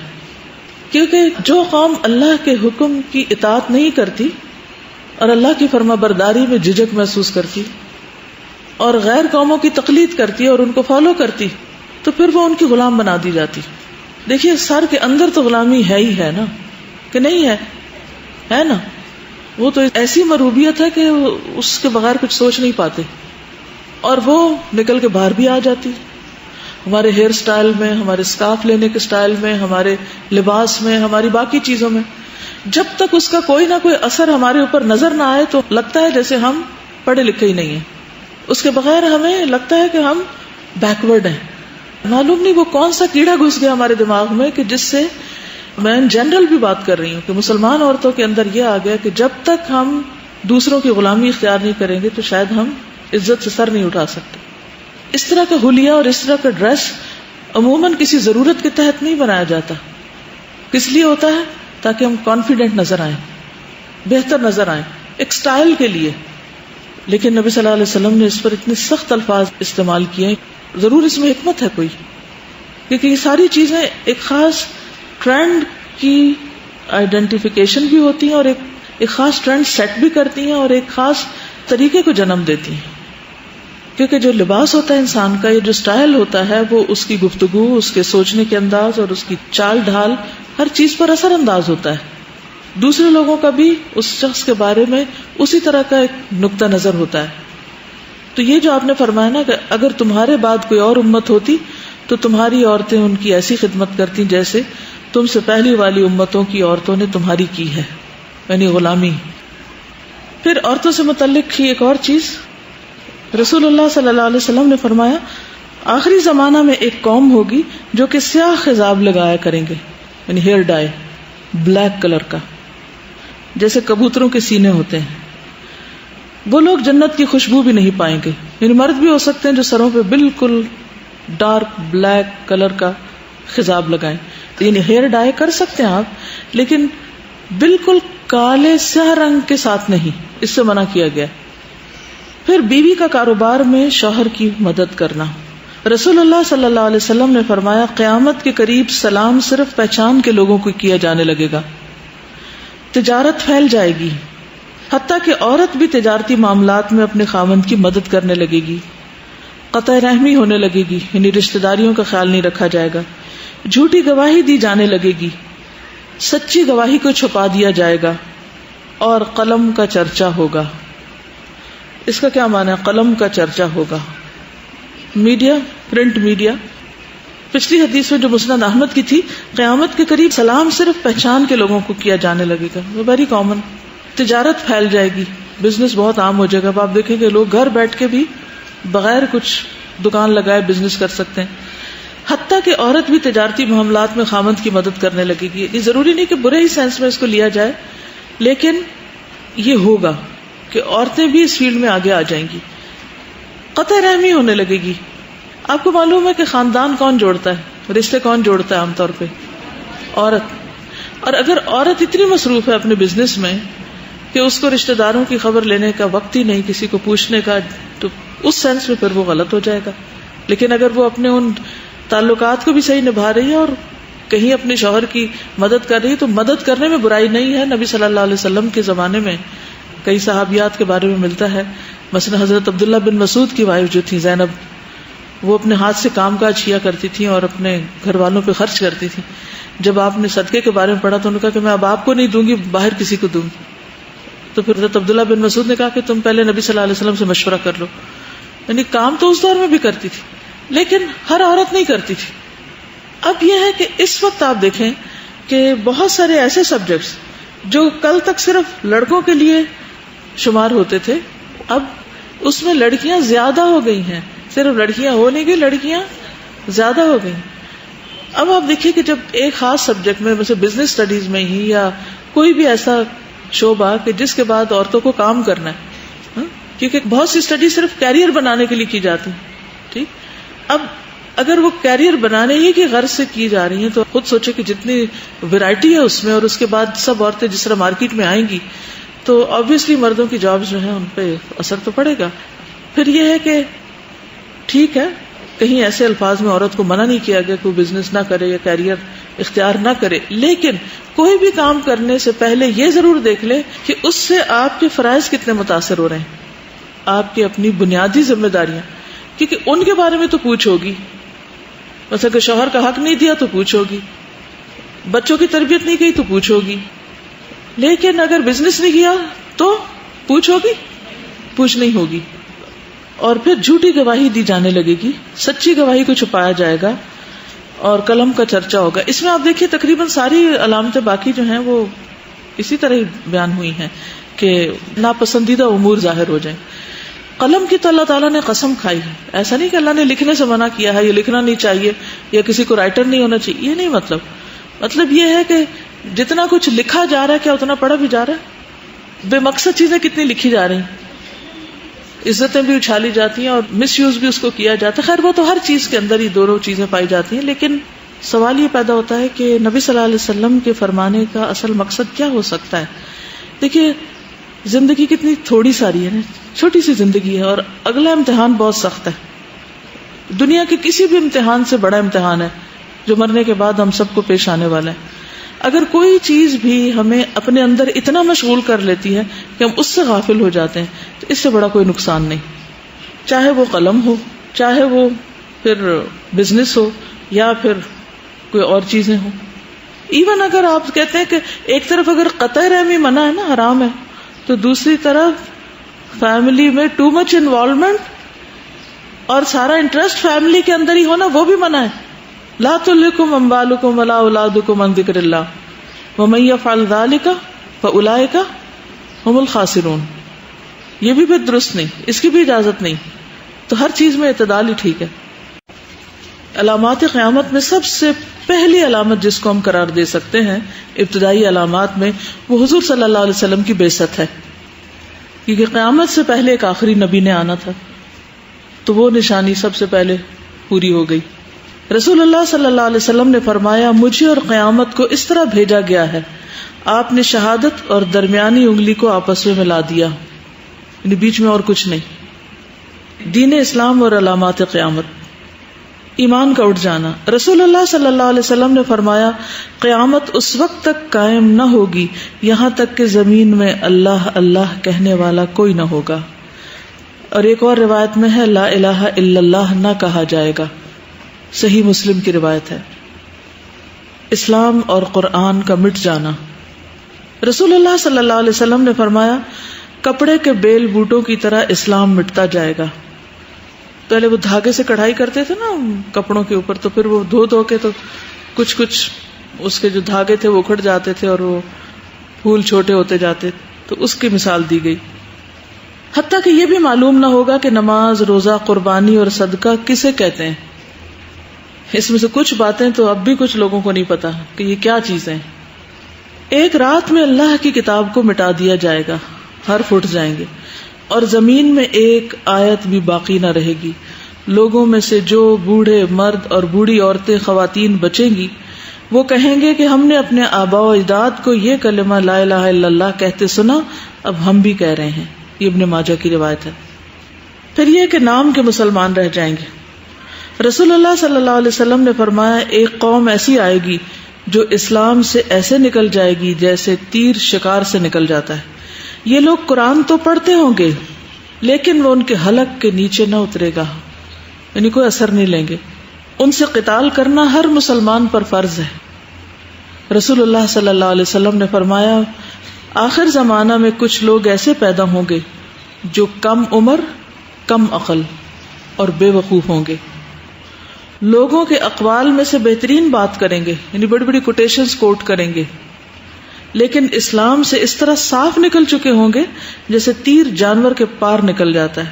کیونکہ جو قوم اللہ کے حکم کی اطاعت نہیں کرتی اور اللہ کی فرما برداری میں جھجک محسوس کرتی اور غیر قوموں کی تقلید کرتی اور ان کو فالو کرتی، تو پھر وہ ان کی غلام بنا دی جاتی. دیکھیے سر کے اندر تو غلامی ہے ہی ہے نا، کہ نہیں ہے نا. وہ تو ایسی مروبیت ہے کہ اس کے بغیر کچھ سوچ نہیں پاتے، اور وہ نکل کے باہر بھی آ جاتی. ہمارے ہیئر سٹائل میں، ہمارے اسکارف لینے کے سٹائل میں، ہمارے لباس میں، ہماری باقی چیزوں میں، جب تک اس کا کوئی نہ کوئی اثر ہمارے اوپر نظر نہ آئے تو لگتا ہے جیسے ہم پڑھے لکھے ہی نہیں ہیں. اس کے بغیر ہمیں لگتا ہے کہ ہم بیکورڈ ہیں. معلوم نہیں وہ کون سا کیڑا گھس گیا ہمارے دماغ میں کہ جس سے میں جنرل بھی بات کر رہی ہوں کہ مسلمان عورتوں کے اندر یہ آ گیا کہ جب تک ہم دوسروں کی غلامی اختیار نہیں کریں گے تو شاید ہم عزت سے سر نہیں اٹھا سکتے. اس طرح کا حلیہ اور اس طرح کا ڈریس عموماً کسی ضرورت کے تحت نہیں بنایا جاتا. کس لیے ہوتا ہے؟ تاکہ ہم کانفیڈنٹ نظر آئیں، بہتر نظر آئیں، ایک سٹائل کے لیے. لیکن نبی صلی اللہ علیہ وسلم نے اس پر اتنے سخت الفاظ استعمال کیے. ضرور اس میں حکمت ہے کوئی، کیونکہ یہ ساری چیزیں ایک خاص ٹرینڈ کی آئیڈینٹیفیکیشن بھی ہوتی ہیں اور ایک خاص ٹرینڈ سیٹ بھی کرتی ہیں اور ایک خاص طریقے کو جنم دیتی ہیں. کیونکہ جو لباس ہوتا ہے انسان کا، یہ جو سٹائل ہوتا ہے، وہ اس کی گفتگو، اس کے سوچنے کے انداز اور اس کی چال ڈھال ہر چیز پر اثر انداز ہوتا ہے. دوسرے لوگوں کا بھی اس شخص کے بارے میں اسی طرح کا ایک نقطہ نظر ہوتا ہے. تو یہ جو آپ نے فرمایا نا کہ اگر تمہارے بعد کوئی اور امت ہوتی تو تمہاری عورتیں ان کی ایسی خدمت کرتی جیسے تم سے پہلی والی امتوں کی عورتوں نے تمہاری کی ہے، یعنی غلامی. پھر عورتوں سے متعلق ہی ایک اور چیز، رسول اللہ صلی اللہ علیہ وسلم نے فرمایا آخری زمانہ میں ایک قوم ہوگی جو کہ سیاہ خضاب لگایا کریں گے، یعنی ہیئر ڈائی بلیک کلر کا، جیسے کبوتروں کے سینے ہوتے ہیں. وہ لوگ جنت کی خوشبو بھی نہیں پائیں گے. یعنی مرد بھی ہو سکتے ہیں جو سروں پہ بالکل ڈارک بلیک کلر کا خضاب لگائیں، یعنی ہیئر ڈائی کر سکتے ہیں آپ، لیکن بالکل کالے سیاہ رنگ کے ساتھ نہیں، اس سے منع کیا گیا. پھر بیوی کا کاروبار میں شوہر کی مدد کرنا. رسول اللہ صلی اللہ علیہ وسلم نے فرمایا قیامت کے قریب سلام صرف پہچان کے لوگوں کو کیا جانے لگے گا. تجارت پھیل جائے گی، حتیٰ کہ عورت بھی تجارتی معاملات میں اپنے خاوند کی مدد کرنے لگے گی. قطع رحمی ہونے لگے گی، یعنی رشتہ داریوں کا خیال نہیں رکھا جائے گا. جھوٹی گواہی دی جانے لگے گی، سچی گواہی کو چھپا دیا جائے گا، اور قلم کا چرچا ہوگا. اس کا کیا معنی ہے؟ قلم کا چرچا ہوگا. Media, print media. پچھلی حدیث میں جو مسند احمد کی تھی، قیامت کے قریب سلام صرف پہچان کے لوگوں کو کیا جانے لگے گا. وہ ویری کامن. تجارت پھیل جائے گی، بزنس بہت عام ہو جائے گا. اب آپ دیکھیں کہ لوگ گھر بیٹھ کے بھی بغیر کچھ دکان لگائے بزنس کر سکتے ہیں. حتیٰ کہ عورت بھی تجارتی معاملات میں خاوند کی مدد کرنے لگے گی. یہ ضروری نہیں کہ برے ہی سینس میں اس کو لیا جائے، لیکن یہ ہوگا کہ عورتیں بھی اس فیلڈ میں آگے آ جائیں گی. قطع رحمی ہونے لگے گی. آپ کو معلوم ہے کہ خاندان کون جوڑتا ہے، رشتے کون جوڑتا ہے؟ عام طور پہ عورت. اور اگر عورت اتنی مصروف ہے اپنے بزنس میں کہ اس کو رشتہ داروں کی خبر لینے کا وقت ہی نہیں، کسی کو پوچھنے کا، تو اس سینس میں پھر وہ غلط ہو جائے گا. لیکن اگر وہ اپنے ان تعلقات کو بھی صحیح نبھا رہی ہے اور کہیں اپنے شوہر کی مدد کر رہی ہے تو مدد کرنے میں برائی نہیں ہے. نبی صلی اللہ علیہ وسلم کے زمانے میں کئی صحابیات کے بارے میں ملتا ہے، مثلا حضرت عبداللہ بن مسعود کی وائف جو تھی زینب، وہ اپنے ہاتھ سے کام کاج کیا کرتی تھی اور اپنے گھر والوں پہ خرچ کرتی تھی. جب آپ نے صدقے کے بارے میں پڑھا تو انہوں نے کہا کہ میں اب آپ کو نہیں دوں گی، باہر کسی کو دوں گی. تو پھر حضرت عبداللہ بن مسعود نے کہا کہ تم پہلے نبی صلی اللہ علیہ وسلم سے مشورہ کر لو. یعنی کام تو اس دور میں بھی کرتی تھی لیکن ہر عورت نہیں کرتی تھی. اب یہ ہے کہ اس وقت آپ دیکھیں کہ بہت سارے ایسے سبجیکٹس جو کل تک صرف لڑکوں کے لیے شمار ہوتے تھے اب اس میں لڑکیاں زیادہ ہو گئی ہیں. صرف لڑکیاں ہو نہیں گئی, لڑکیاں زیادہ ہو گئی. اب آپ دیکھیے کہ جب ایک خاص سبجیکٹ میں جیسے بزنس اسٹڈیز میں ہی یا کوئی بھی ایسا شعبہ کہ جس کے بعد عورتوں کو کام کرنا ہے, کیونکہ بہت سی اسٹڈی صرف کیریئر بنانے کے لیے کی جاتی ہے. ٹھیک, اب اگر وہ کیریئر بنانے ہی کی غرض سے کی جا رہی ہیں تو خود سوچے کہ جتنی ویرائٹی ہے اس میں, اور اس کے بعد سب عورتیں جس طرح مارکیٹ میں آئیں گی تو آبویسلی مردوں کی جابز جو ہیں ان پہ اثر تو پڑے گا. پھر یہ ہے کہ ٹھیک ہے کہیں ایسے الفاظ میں عورت کو منع نہیں کیا گیا کوئی بزنس نہ کرے یا کیریئر اختیار نہ کرے, لیکن کوئی بھی کام کرنے سے پہلے یہ ضرور دیکھ لے کہ اس سے آپ کے فرائض کتنے متاثر ہو رہے ہیں, آپ کی اپنی بنیادی ذمہ داریاں, کیونکہ ان کے بارے میں تو پوچھو گی. مثلا کہ شوہر کا حق نہیں دیا تو پوچھو گی, بچوں کی تربیت نہیں کی تو پوچھو گی, لیکن اگر بزنس نہیں کیا تو پوچھو گی, پوچھ نہیں ہوگی. اور پھر جھوٹی گواہی دی جانے لگے گی, سچی گواہی کو چھپایا جائے گا اور قلم کا چرچا ہوگا. اس میں آپ دیکھیے تقریباً ساری علامتیں باقی جو ہیں وہ اسی طرح ہی بیان ہوئی ہیں کہ ناپسندیدہ امور ظاہر ہو جائیں. قلم کی تو اللہ تعالیٰ نے قسم کھائی ہے, ایسا نہیں کہ اللہ نے لکھنے سے منع کیا ہے, یہ لکھنا نہیں چاہیے یا کسی کو رائٹر نہیں ہونا چاہیے, یہ نہیں مطلب یہ ہے کہ جتنا کچھ لکھا جا رہا ہے کیا اتنا پڑھا بھی جا رہا ہے. بے مقصد چیزیں کتنی لکھی جا رہی ہیں, عزتیں بھی اچھالی جاتی ہیں اور مس یوز بھی اس کو کیا جاتا ہے. خیر وہ تو ہر چیز کے اندر ہی دونوں چیزیں پائی جاتی ہیں, لیکن سوال یہ پیدا ہوتا ہے کہ نبی صلی اللہ علیہ وسلم کے فرمانے کا اصل مقصد کیا ہو سکتا ہے. دیکھیے زندگی کتنی تھوڑی ساری ہے نا, چھوٹی سی زندگی ہے, اور اگلا امتحان بہت سخت ہے. دنیا کے کسی بھی امتحان سے بڑا امتحان ہے جو مرنے کے بعد ہم سب کو پیش آنے والا ہے. اگر کوئی چیز بھی ہمیں اپنے اندر اتنا مشغول کر لیتی ہے کہ ہم اس سے غافل ہو جاتے ہیں تو اس سے بڑا کوئی نقصان نہیں, چاہے وہ قلم ہو, چاہے وہ پھر بزنس ہو, یا پھر کوئی اور چیزیں ہوں. ایون اگر آپ کہتے ہیں کہ ایک طرف اگر قطع رحمی منع ہے نا, حرام ہے, تو دوسری طرف فیملی میں ٹو مچ انوالومنٹ اور سارا انٹرسٹ فیملی کے اندر ہی ہونا وہ بھی منع ہے. لا تلکم اموالکم ولا اولادکم عن ذکر اللہ ومن یفعل ذلک فاولئک هم الخاسرون. یہ بھی درست نہیں, اس کی بھی اجازت نہیں. تو ہر چیز میں اعتدال ہی ٹھیک ہے. علامات قیامت میں سب سے پہلی علامت جس کو ہم قرار دے سکتے ہیں ابتدائی علامات میں, وہ حضور صلی اللہ علیہ وسلم کی بعثت ہے, کیونکہ قیامت سے پہلے ایک آخری نبی نے آنا تھا, تو وہ نشانی سب سے پہلے پوری ہو گئی. رسول اللہ صلی اللہ علیہ وسلم نے فرمایا, مجھے اور قیامت کو اس طرح بھیجا گیا ہے, آپ نے شہادت اور درمیانی انگلی کو آپس میں ملا دیا, یعنی بیچ میں اور کچھ نہیں. دین اسلام اور علامات قیامت, ایمان کا اٹھ جانا. رسول اللہ صلی اللہ علیہ وسلم نے فرمایا, قیامت اس وقت تک قائم نہ ہوگی یہاں تک کہ زمین میں اللہ اللہ کہنے والا کوئی نہ ہوگا. اور ایک اور روایت میں ہے, لا الہ الا اللہ نہ کہا جائے گا. صحیح مسلم کی روایت ہے. اسلام اور قرآن کا مٹ جانا. رسول اللہ صلی اللہ علیہ وسلم نے فرمایا, کپڑے کے بیل بوٹوں کی طرح اسلام مٹتا جائے گا. پہلے وہ دھاگے سے کڑھائی کرتے تھے نا کپڑوں کے اوپر, تو پھر وہ دھو کے تو کچھ اس کے جو دھاگے تھے وہ اکھڑ جاتے تھے اور وہ پھول چھوٹے ہوتے جاتے, تو اس کی مثال دی گئی. حتیٰ کہ یہ بھی معلوم نہ ہوگا کہ نماز, روزہ, قربانی اور صدقہ کسے کہتے ہیں. اس میں سے کچھ باتیں تو اب بھی کچھ لوگوں کو نہیں پتا کہ یہ کیا چیزیں. ایک رات میں اللہ کی کتاب کو مٹا دیا جائے گا, حرف اٹھ جائیں گے, اور زمین میں ایک آیت بھی باقی نہ رہے گی. لوگوں میں سے جو بوڑھے مرد اور بوڑھی عورتیں, خواتین بچیں گی, وہ کہیں گے کہ ہم نے اپنے آباء و اجداد کو یہ کلمہ لا الہ الا اللہ کہتے سنا, اب ہم بھی کہہ رہے ہیں. یہ ابن ماجہ کی روایت ہے. پھر یہ کہ نام کے مسلمان رہ جائیں گے. رسول اللہ صلی اللہ علیہ وسلم نے فرمایا, ایک قوم ایسی آئے گی جو اسلام سے ایسے نکل جائے گی جیسے تیر شکار سے نکل جاتا ہے. یہ لوگ قرآن تو پڑھتے ہوں گے لیکن وہ ان کے حلق کے نیچے نہ اترے گا, یعنی کوئی اثر نہیں لیں گے. ان سے قتال کرنا ہر مسلمان پر فرض ہے. رسول اللہ صلی اللہ علیہ وسلم نے فرمایا, آخر زمانہ میں کچھ لوگ ایسے پیدا ہوں گے جو کم عمر، کم عقل اور بے وقوف ہوں گے. لوگوں کے اقوال میں سے بہترین بات کریں گے، یعنی بڑی بڑی کوٹیشنز کوٹ کریں گے، لیکن اسلام سے اس طرح صاف نکل چکے ہوں گے جیسے تیر جانور کے پار نکل جاتا ہے.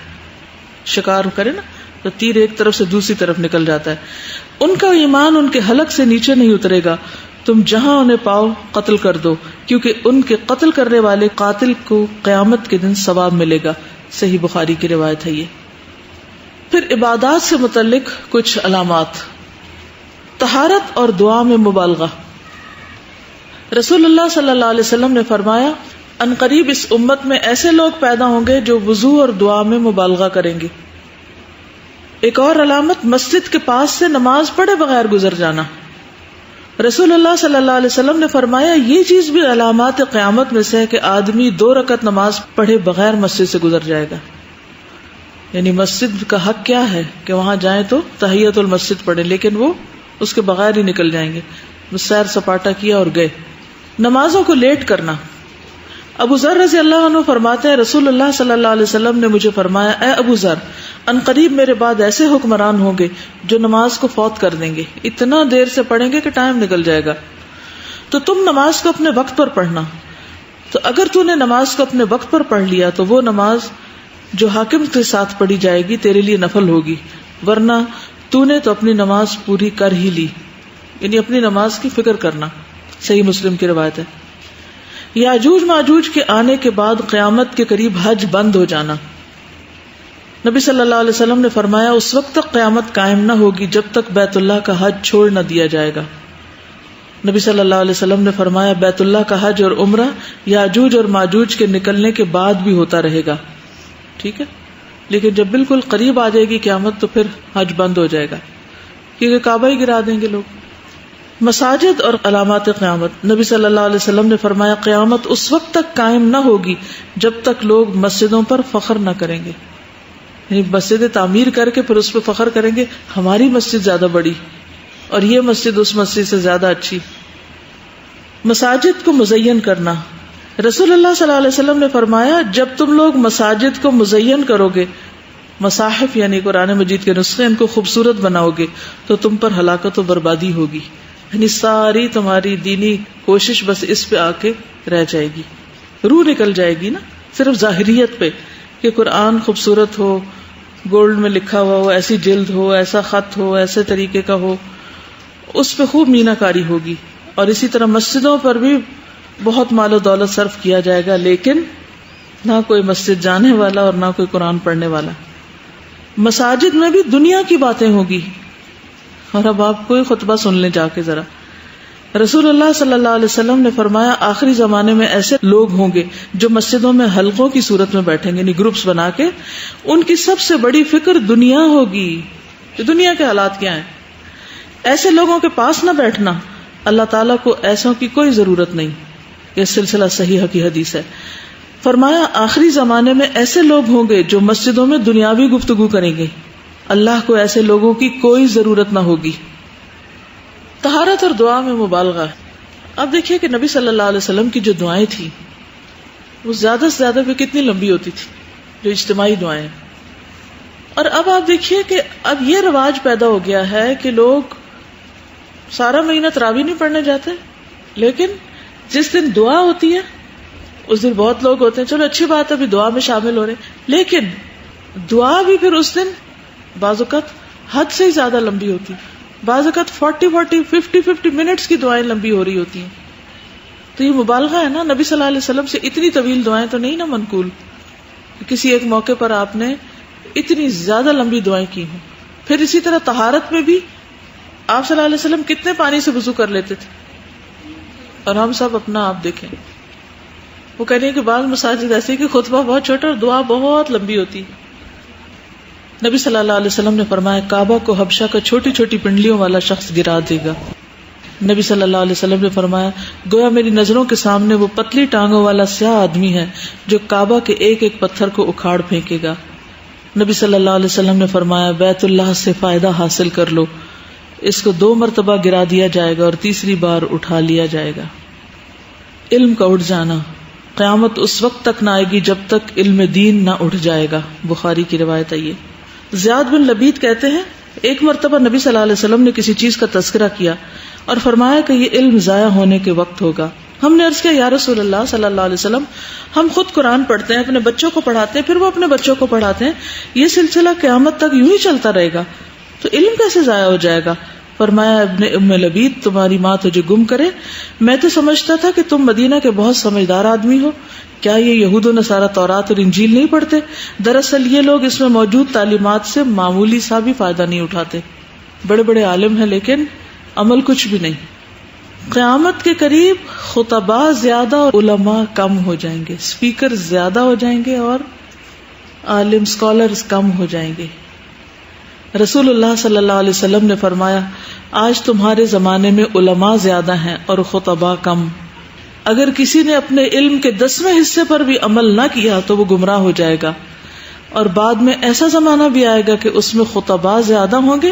شکار کرے نا تو تیر ایک طرف سے دوسری طرف نکل جاتا ہے. ان کا ایمان ان کے حلق سے نیچے نہیں اترے گا. تم جہاں انہیں پاؤ قتل کر دو، کیونکہ ان کے قتل کرنے والے قاتل کو قیامت کے دن ثواب ملے گا. صحیح بخاری کی روایت ہے یہ. پھر عبادات سے متعلق کچھ علامات. طہارت اور دعا میں مبالغہ. رسول اللہ صلی اللہ علیہ وسلم نے فرمایا ان قریب اس امت میں ایسے لوگ پیدا ہوں گے جو وضو اور دعا میں مبالغہ کریں گے. ایک اور علامت مسجد کے پاس سے نماز پڑھے بغیر گزر جانا. رسول اللہ صلی اللہ علیہ وسلم نے فرمایا یہ چیز بھی علامات قیامت میں سے ہے کہ آدمی 2 رکعت نماز پڑھے بغیر مسجد سے گزر جائے گا. یعنی مسجد کا حق کیا ہے کہ وہاں جائیں تو تحیت المسجد پڑھیں، لیکن وہ اس کے بغیر ہی نکل جائیں گے. سیر سپاٹا کیا اور گئے. نمازوں کو لیٹ کرنا. ابو ذر رضی اللہ عنہ فرماتے ہیں رسول اللہ صلی اللہ علیہ وسلم نے مجھے فرمایا اے ابو ذر، ان قریب میرے بعد ایسے حکمران ہوں گے جو نماز کو فوت کر دیں گے، اتنا دیر سے پڑھیں گے کہ ٹائم نکل جائے گا. تو تم نماز کو اپنے وقت پر پڑھنا. تو اگر تو نے نماز کو اپنے وقت پر پڑھ لیا تو وہ نماز جو حاکم کے ساتھ پڑھی جائے گی تیرے لیے نفل ہوگی، ورنہ تو نے تو اپنی نماز پوری کر ہی لی. یعنی اپنی نماز کی فکر کرنا. صحیح مسلم کی روایت ہے. یاجوج ماجوج کے آنے کے بعد قیامت کے قریب حج بند ہو جانا. نبی صلی اللہ علیہ وسلم نے فرمایا اس وقت تک قیامت قائم نہ ہوگی جب تک بیت اللہ کا حج چھوڑ نہ دیا جائے گا. نبی صلی اللہ علیہ وسلم نے فرمایا بیت اللہ کا حج اور عمرہ یاجوج اور ماجوج کے نکلنے کے بعد بھی ہوتا رہے گا. ٹھیک ہے، لیکن جب بالکل قریب آ جائے گی قیامت تو پھر حج بند ہو جائے گا، کیونکہ کعبہ ہی گرا دیں گے لوگ. مساجد اور علامات قیامت. نبی صلی اللہ علیہ وسلم نے فرمایا قیامت اس وقت تک قائم نہ ہوگی جب تک لوگ مسجدوں پر فخر نہ کریں گے. یعنی مسجدیں تعمیر کر کے پھر اس پہ فخر کریں گے ہماری مسجد زیادہ بڑی اور یہ مسجد اس مسجد سے زیادہ اچھی. مساجد کو مزین کرنا. رسول اللہ صلی اللہ علیہ وسلم نے فرمایا جب تم لوگ مساجد کو مزین کرو گے، مصاحف یعنی قرآن مجید کے نسخے، ان کو خوبصورت بناؤ گے تو تم پر ہلاکت و بربادی ہوگی. یعنی ساری تمہاری دینی کوشش بس اس پہ آ کے رہ جائے گی، روح نکل جائے گی نا صرف ظاہریت پہ کہ قرآن خوبصورت ہو، گولڈ میں لکھا ہوا ہو، ایسی جلد ہو، ایسا خط ہو، ایسے طریقے کا ہو، اس پہ خوب مینہ کاری ہوگی. اور اسی طرح مسجدوں پر بھی بہت مال و دولت صرف کیا جائے گا، لیکن نہ کوئی مسجد جانے والا اور نہ کوئی قرآن پڑھنے والا. مساجد میں بھی دنیا کی باتیں ہوگی. اور اب آپ کوئی خطبہ سن لیں جا کے ذرا. رسول اللہ صلی اللہ علیہ وسلم نے فرمایا آخری زمانے میں ایسے لوگ ہوں گے جو مسجدوں میں حلقوں کی صورت میں بیٹھیں گے، یعنی گروپس بنا کے. ان کی سب سے بڑی فکر دنیا ہوگی کہ دنیا کے حالات کیا ہیں. ایسے لوگوں کے پاس نہ بیٹھنا. اللہ تعالیٰ کو ایسوں کی کوئی ضرورت نہیں. یہ سلسلہ صحیح کی حدیث ہے. فرمایا آخری زمانے میں ایسے لوگ ہوں گے جو مسجدوں میں دنیاوی گفتگو کریں گے. اللہ کو ایسے لوگوں کی کوئی ضرورت نہ ہوگی. طہارت اور دعا میں مبالغہ. اب دیکھیے کہ نبی صلی اللہ علیہ وسلم کی جو دعائیں تھیں وہ زیادہ سے زیادہ پہ کتنی لمبی ہوتی تھی، جو اجتماعی دعائیں. اور اب آپ دیکھیے کہ اب یہ رواج پیدا ہو گیا ہے کہ لوگ سارا مہینہ تراویح نہیں پڑھنے جاتے، لیکن جس دن دعا ہوتی ہے اس دن بہت لوگ ہوتے ہیں. چلو اچھی بات ہے ابھی دعا میں شامل ہو رہے ہیں، لیکن دعا بھی پھر اس دن بعض اوقات حد سے ہی زیادہ لمبی ہوتی، بعض اوقات 40 منٹس کی دعائیں لمبی ہو رہی ہوتی ہیں. تو یہ مبالغہ ہے نا. نبی صلی اللہ علیہ وسلم سے اتنی طویل دعائیں تو نہیں نا منقول، کسی ایک موقع پر آپ نے اتنی زیادہ لمبی دعائیں کی ہوں. پھر اسی طرح طہارت میں بھی آپ صلی اللہ علیہ وسلم کتنے پانی سے وضو کر لیتے تھے، اور ہم سب اپنا آپ دیکھیں. وہ کہہ رہے ہیں کہ بعض مساجد ایسے کہ خطبہ بہت چھوٹا اور دعا بہت لمبی ہوتی. نبی صلی اللہ علیہ وسلم نے فرمایا کعبہ کو حبشہ کا چھوٹی چھوٹی پنڈلیوں والا شخص گرا دے گا. نبی صلی اللہ علیہ وسلم نے فرمایا گویا میری نظروں کے سامنے وہ پتلی ٹانگوں والا سیاہ آدمی ہے جو کعبہ کے ایک ایک پتھر کو اکھاڑ پھینکے گا. نبی صلی اللہ علیہ وسلم نے فرمایا بیت اللہ سے فائدہ حاصل کر لو، اس کو 2 مرتبہ گرا دیا جائے گا اور تیسری بار اٹھا لیا جائے گا. علم کا اٹھ جانا. قیامت اس وقت تک نہ آئے گی جب تک علم دین نہ اٹھ جائے گا. بخاری کی روایت ہے یہ. زیاد بن لبید کہتے ہیں ایک مرتبہ نبی صلی اللہ علیہ وسلم نے کسی چیز کا تذکرہ کیا اور فرمایا کہ یہ علم ضائع ہونے کے وقت ہوگا. ہم نے عرض کیا یا رسول اللہ صلی اللہ علیہ وسلم ہم خود قرآن پڑھتے ہیں, اپنے بچوں کو پڑھاتے ہیں, پھر وہ اپنے بچوں کو پڑھاتے ہیں, یہ سلسلہ قیامت تک یوں ہی چلتا رہے گا تو علم کیسے ضائع ہو جائے گا؟ فرمایا ابن ام لبید تمہاری ماں تجھے گم کرے, میں تو سمجھتا تھا کہ تم مدینہ کے بہت سمجھدار آدمی ہو, کیا یہ یہود و نصارہ تورات اور انجیل نہیں پڑھتے؟ دراصل یہ لوگ اس میں موجود تعلیمات سے معمولی سا بھی فائدہ نہیں اٹھاتے, بڑے بڑے عالم ہیں لیکن عمل کچھ بھی نہیں. قیامت کے قریب خطباء زیادہ اور علماء کم ہو جائیں گے, اسپیکر زیادہ ہو جائیں گے اور عالم اسکالرز کم ہو جائیں گے. رسول اللہ صلی اللہ علیہ وسلم نے فرمایا آج تمہارے زمانے میں علماء زیادہ ہیں اور خطباء کم. اگر کسی نے اپنے علم کے 10ویں حصے پر بھی عمل نہ کیا تو وہ گمراہ ہو جائے گا, اور بعد میں ایسا زمانہ بھی آئے گا کہ اس میں خطباء زیادہ ہوں گے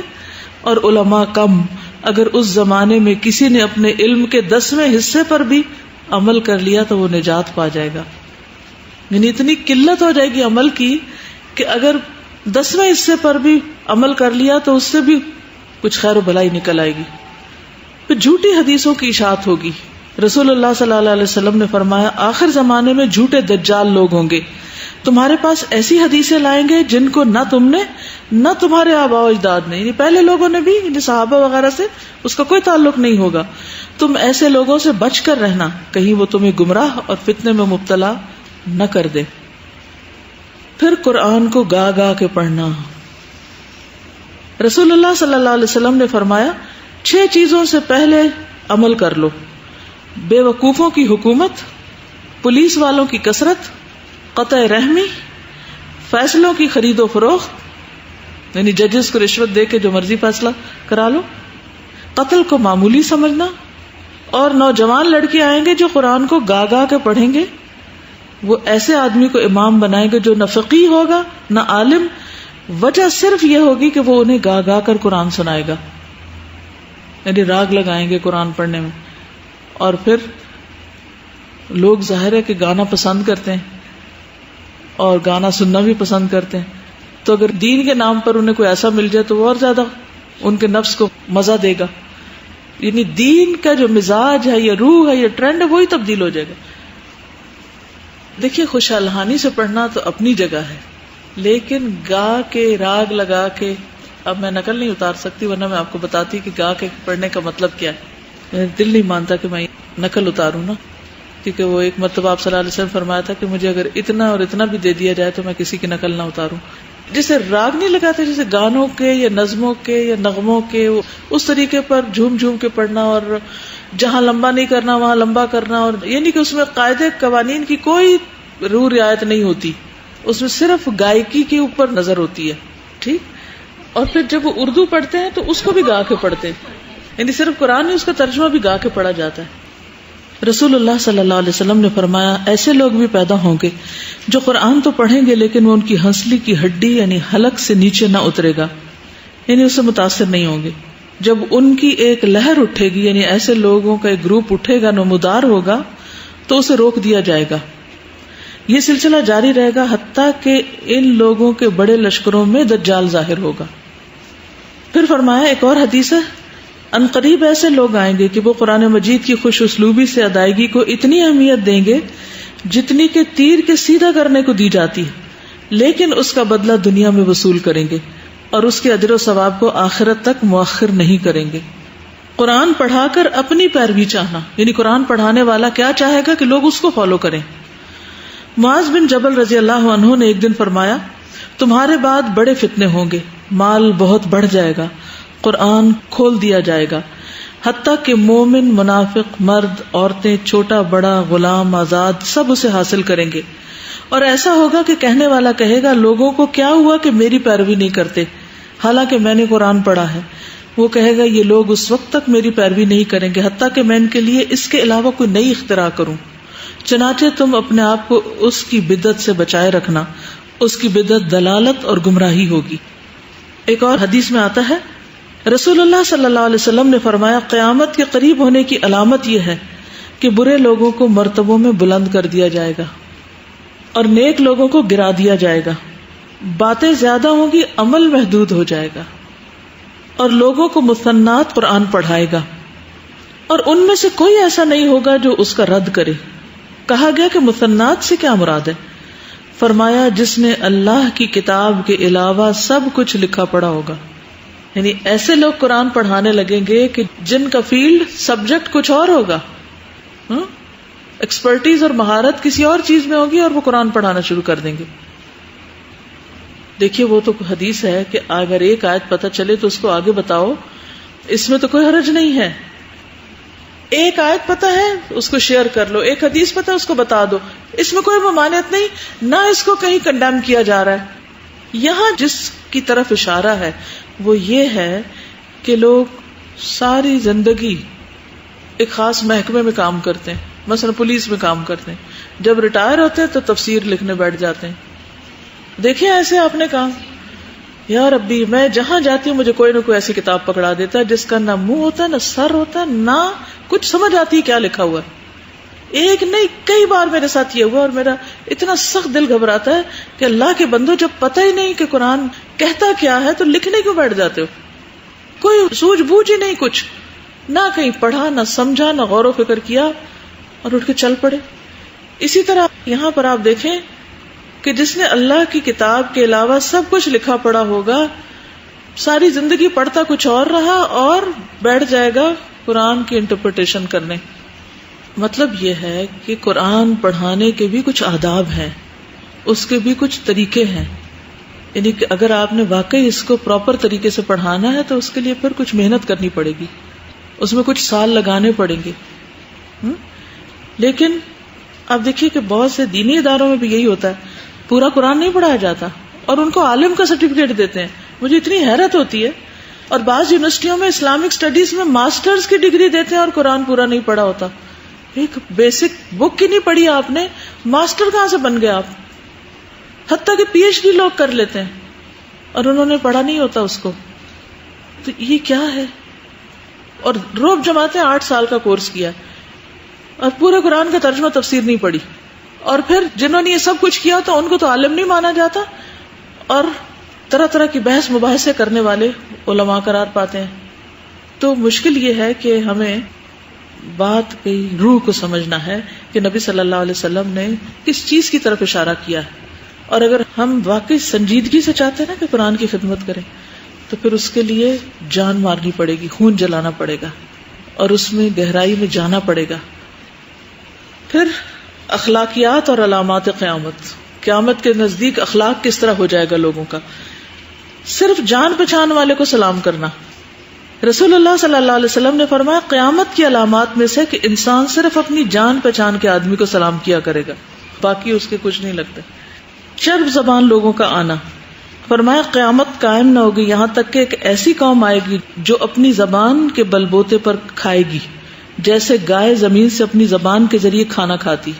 اور علماء کم. اگر اس زمانے میں کسی نے اپنے علم کے 10ویں حصے پر بھی عمل کر لیا تو وہ نجات پا جائے گا. یعنی اتنی قلت ہو جائے گی عمل کی کہ اگر 10ویں حصے پر بھی عمل کر لیا تو اس سے بھی کچھ خیر و بھلائی نکل آئے گی. پھر جھوٹی حدیثوں کی اشاعت ہوگی. رسول اللہ صلی اللہ علیہ وسلم نے فرمایا آخر زمانے میں جھوٹے دجال لوگ ہوں گے, تمہارے پاس ایسی حدیثیں لائیں گے جن کو نہ تم نے نہ تمہارے آباء و اجداد نے, یعنی پہلے لوگوں نے بھی, یعنی صحابہ وغیرہ سے اس کا کوئی تعلق نہیں ہوگا. تم ایسے لوگوں سے بچ کر رہنا, کہیں وہ تمہیں گمراہ اور فتنے میں مبتلا نہ کر دے. پھر قرآن کو گا گا کے پڑھنا. رسول اللہ صلی اللہ علیہ وسلم نے فرمایا 6 چیزوں سے پہلے عمل کر لو: بے وقوفوں کی حکومت, پولیس والوں کی کثرت, قطع رحمی, فیصلوں کی خرید و فروخت, یعنی ججز کو رشوت دے کے جو مرضی فیصلہ کرا لو, قتل کو معمولی سمجھنا, اور نوجوان لڑکے آئیں گے جو قرآن کو گا گا کے پڑھیں گے, وہ ایسے آدمی کو امام بنائیں گے جو نہ فقیہ ہوگا نہ عالم, وجہ صرف یہ ہوگی کہ وہ انہیں گا گا کر قرآن سنائے گا, یعنی راگ لگائیں گے قرآن پڑھنے میں. اور پھر لوگ ظاہر ہے کہ گانا پسند کرتے ہیں اور گانا سننا بھی پسند کرتے ہیں, تو اگر دین کے نام پر انہیں کوئی ایسا مل جائے تو وہ اور زیادہ ان کے نفس کو مزہ دے گا. یعنی دین کا جو مزاج ہے یا روح ہے یا ٹرینڈ ہے وہی تبدیل ہو جائے گا. دیکھیے خوش الحانی سے پڑھنا تو اپنی جگہ ہے, لیکن گا کے راگ لگا کے, اب میں نقل نہیں اتار سکتی ورنہ میں آپ کو بتاتی کہ گا کے پڑھنے کا مطلب کیا ہے. دل نہیں مانتا کہ میں نقل اتاروں نا, کیونکہ وہ ایک مرتبہ آپ صلی اللہ علیہ وسلم فرمایا تھا کہ مجھے اگر اتنا اور اتنا بھی دے دیا جائے تو میں کسی کی نقل نہ اتاروں. جسے راگ نہیں لگاتے, جیسے گانوں کے یا نظموں کے یا نغموں کے, اس طریقے پر جھوم جھوم کے پڑھنا, اور جہاں لمبا نہیں کرنا وہاں لمبا کرنا, اور یعنی کہ اس میں قاعدے قوانین کی کوئی روح رعایت نہیں ہوتی, اس میں صرف گائکی کے اوپر نظر ہوتی ہے. ٹھیک. اور پھر جب وہ اردو پڑھتے ہیں تو اس کو بھی گا کے پڑھتے ہیں, یعنی صرف قرآن نہیں, اس کا ترجمہ بھی گا کے پڑھا جاتا ہے. رسول اللہ صلی اللہ علیہ وسلم نے فرمایا ایسے لوگ بھی پیدا ہوں گے جو قرآن تو پڑھیں گے لیکن وہ ان کی ہنسلی کی ہڈی یعنی حلق سے نیچے نہ اترے گا, یعنی اس سے متاثر نہیں ہوں گے. جب ان کی ایک لہر اٹھے گی, یعنی ایسے لوگوں کا ایک گروپ اٹھے گا, نمودار ہوگا, تو اسے روک دیا جائے گا. یہ سلسلہ جاری رہے گا حتیٰ کہ ان لوگوں کے بڑے لشکروں میں دجال ظاہر ہوگا. پھر فرمایا ایک اور حدیث ہے, ان قریب ایسے لوگ آئیں گے کہ وہ قرآن مجید کی خوش اسلوبی سے ادائیگی کو اتنی اہمیت دیں گے جتنی کہ تیر کے سیدھا کرنے کو دی جاتی ہے, لیکن اس کا بدلہ دنیا میں وصول کریں گے اور اس کے اجر و ثواب کو آخرت تک مؤخر نہیں کریں گے. قرآن پڑھا کر اپنی پیروی چاہنا, یعنی قرآن پڑھانے والا کیا چاہے گا کہ لوگ اس کو فالو کریں. معاذ بن جبل رضی اللہ عنہ نے ایک دن فرمایا تمہارے بعد بڑے فتنے ہوں گے, مال بہت بڑھ جائے گا, قرآن کھول دیا جائے گا, حتیٰ کہ مومن, منافق, مرد, عورتیں, چھوٹا بڑا, غلام, آزاد سب اسے حاصل کریں گے. اور ایسا ہوگا کہ کہنے والا کہے گا لوگوں کو کیا ہوا کہ میری پیروی نہیں کرتے, حالانکہ میں نے قرآن پڑھا ہے. وہ کہے گا یہ لوگ اس وقت تک میری پیروی نہیں کریں گے حتیٰ کہ میں ان کے لیے اس کے علاوہ کوئی نئی اختراع کروں. چنانچہ تم اپنے آپ کو اس کی بدعت سے بچائے رکھنا, اس کی بدعت دلالت اور گمراہی ہوگی. ایک اور حدیث میں آتا ہے رسول اللہ صلی اللہ علیہ وسلم نے فرمایا قیامت کے قریب ہونے کی علامت یہ ہے کہ برے لوگوں کو مرتبوں میں بلند کر دیا جائے گا اور نیک لوگوں کو گرا دیا جائے گا. باتیں زیادہ ہوں گی، عمل محدود ہو جائے گا، اور لوگوں کو مثنات قرآن پڑھائے گا، اور ان میں سے کوئی ایسا نہیں ہوگا جو اس کا رد کرے. کہا گیا کہ مثنات سے کیا مراد ہے؟ فرمایا جس نے اللہ کی کتاب کے علاوہ سب کچھ لکھا پڑا ہوگا. یعنی ایسے لوگ قرآن پڑھانے لگیں گے کہ جن کا فیلڈ سبجیکٹ کچھ اور ہوگا، ایکسپرٹیز اور مہارت کسی اور چیز میں ہوگی، اور وہ قرآن پڑھانا شروع کر دیں گے. دیکھیے وہ تو حدیث ہے کہ اگر ایک آیت پتہ چلے تو اس کو آگے بتاؤ، اس میں تو کوئی حرج نہیں ہے. ایک آیت پتہ ہے اس کو شیئر کر لو، ایک حدیث پتہ ہے اس کو بتا دو، اس میں کوئی ممانعت نہیں، نہ اس کو کہیں کنڈیم کیا جا رہا ہے. یہاں جس کی طرف اشارہ ہے وہ یہ ہے کہ لوگ ساری زندگی ایک خاص محکمے میں کام کرتے ہیں، مثلا پولیس میں کام کرتے ہیں، جب ریٹائر ہوتے ہیں تو تفسیر لکھنے بیٹھ جاتے ہیں. دیکھیں ایسے آپ نے کہا یا ربی میں جہاں جاتی ہوں مجھے کوئی نہ کوئی ایسی کتاب پکڑا دیتا ہے جس کا نہ منہ ہوتا ہے نہ سر ہوتا ہے، نہ کچھ سمجھ آتی ہے کیا لکھا ہوا ہے. ایک نہیں کئی بار میرے ساتھ یہ ہوا، اور میرا اتنا سخت دل گھبراتا ہے کہ اللہ کے بندو جب پتہ ہی نہیں کہ قرآن کہتا کیا ہے تو لکھنے کیوں بیٹھ جاتے ہو؟ کوئی سوجھ بوجھ ہی نہیں، کچھ نہ کہیں پڑھا نہ سمجھا نہ غور و فکر کیا اور اٹھ کے چل پڑے. اسی طرح یہاں پر آپ دیکھیں کہ جس نے اللہ کی کتاب کے علاوہ سب کچھ لکھا پڑا ہوگا، ساری زندگی پڑھتا کچھ اور رہا اور بیٹھ جائے گا قرآن کی انٹرپریٹیشن کرنے. مطلب یہ ہے کہ قرآن پڑھانے کے بھی کچھ آداب ہیں، اس کے بھی کچھ طریقے ہیں. یعنی کہ اگر آپ نے واقعی اس کو پراپر طریقے سے پڑھانا ہے تو اس کے لیے پھر کچھ محنت کرنی پڑے گی، اس میں کچھ سال لگانے پڑیں گے. لیکن آپ دیکھیے کہ بہت سے دینی اداروں میں بھی یہی ہوتا ہے، پورا قرآن نہیں پڑھایا جاتا اور ان کو عالم کا سرٹیفکیٹ دیتے ہیں. مجھے اتنی حیرت ہوتی ہے. اور بعض یونیورسٹیوں میں اسلامک اسٹڈیز میں ماسٹرز کی ڈگری دیتے ہیں اور قرآن پورا نہیں پڑھا ہوتا. ایک بیسک بک کی نہیں پڑھی آپ نے، ماسٹر کہاں سے بن گئے آپ؟ حتیٰ کہ پی ایچ ڈی لوگ کر لیتے ہیں اور انہوں نے پڑھا نہیں ہوتا اس کو. تو یہ کیا ہے؟ اور روب جماعتیں 8 سال کا کورس کیا اور پورے قرآن کا ترجمہ تفسیر نہیں پڑھی، اور پھر جنہوں نے یہ سب کچھ کیا تو ان کو تو عالم نہیں مانا جاتا، اور طرح طرح کی بحث مباحثے کرنے والے علماء قرار پاتے ہیں. تو مشکل یہ ہے کہ ہمیں بات کی روح کو سمجھنا ہے کہ نبی صلی اللہ علیہ وسلم نے کس چیز کی طرف اشارہ کیا ہے. اور اگر ہم واقعی سنجیدگی سے چاہتے ہیں نا کہ قرآن کی خدمت کریں تو پھر اس کے لیے جان مارنی پڑے گی، خون جلانا پڑے گا، اور اس میں گہرائی میں جانا پڑے گا. پھر اخلاقیات اور علامات قیامت. قیامت کے نزدیک اخلاق کس طرح ہو جائے گا لوگوں کا. صرف جان پہچان والے کو سلام کرنا. رسول اللہ صلی اللہ علیہ وسلم نے فرمایا قیامت کی علامات میں سے کہ انسان صرف اپنی جان پہچان کے آدمی کو سلام کیا کرے گا، باقی اس کے کچھ نہیں لگتا. چرب زبان لوگوں کا آنا. فرمایا قیامت قائم نہ ہوگی یہاں تک کہ ایک ایسی قوم آئے گی جو اپنی زبان کے بلبوتے پر کھائے گی جیسے گائے زمین سے اپنی زبان کے ذریعے کھانا کھاتی.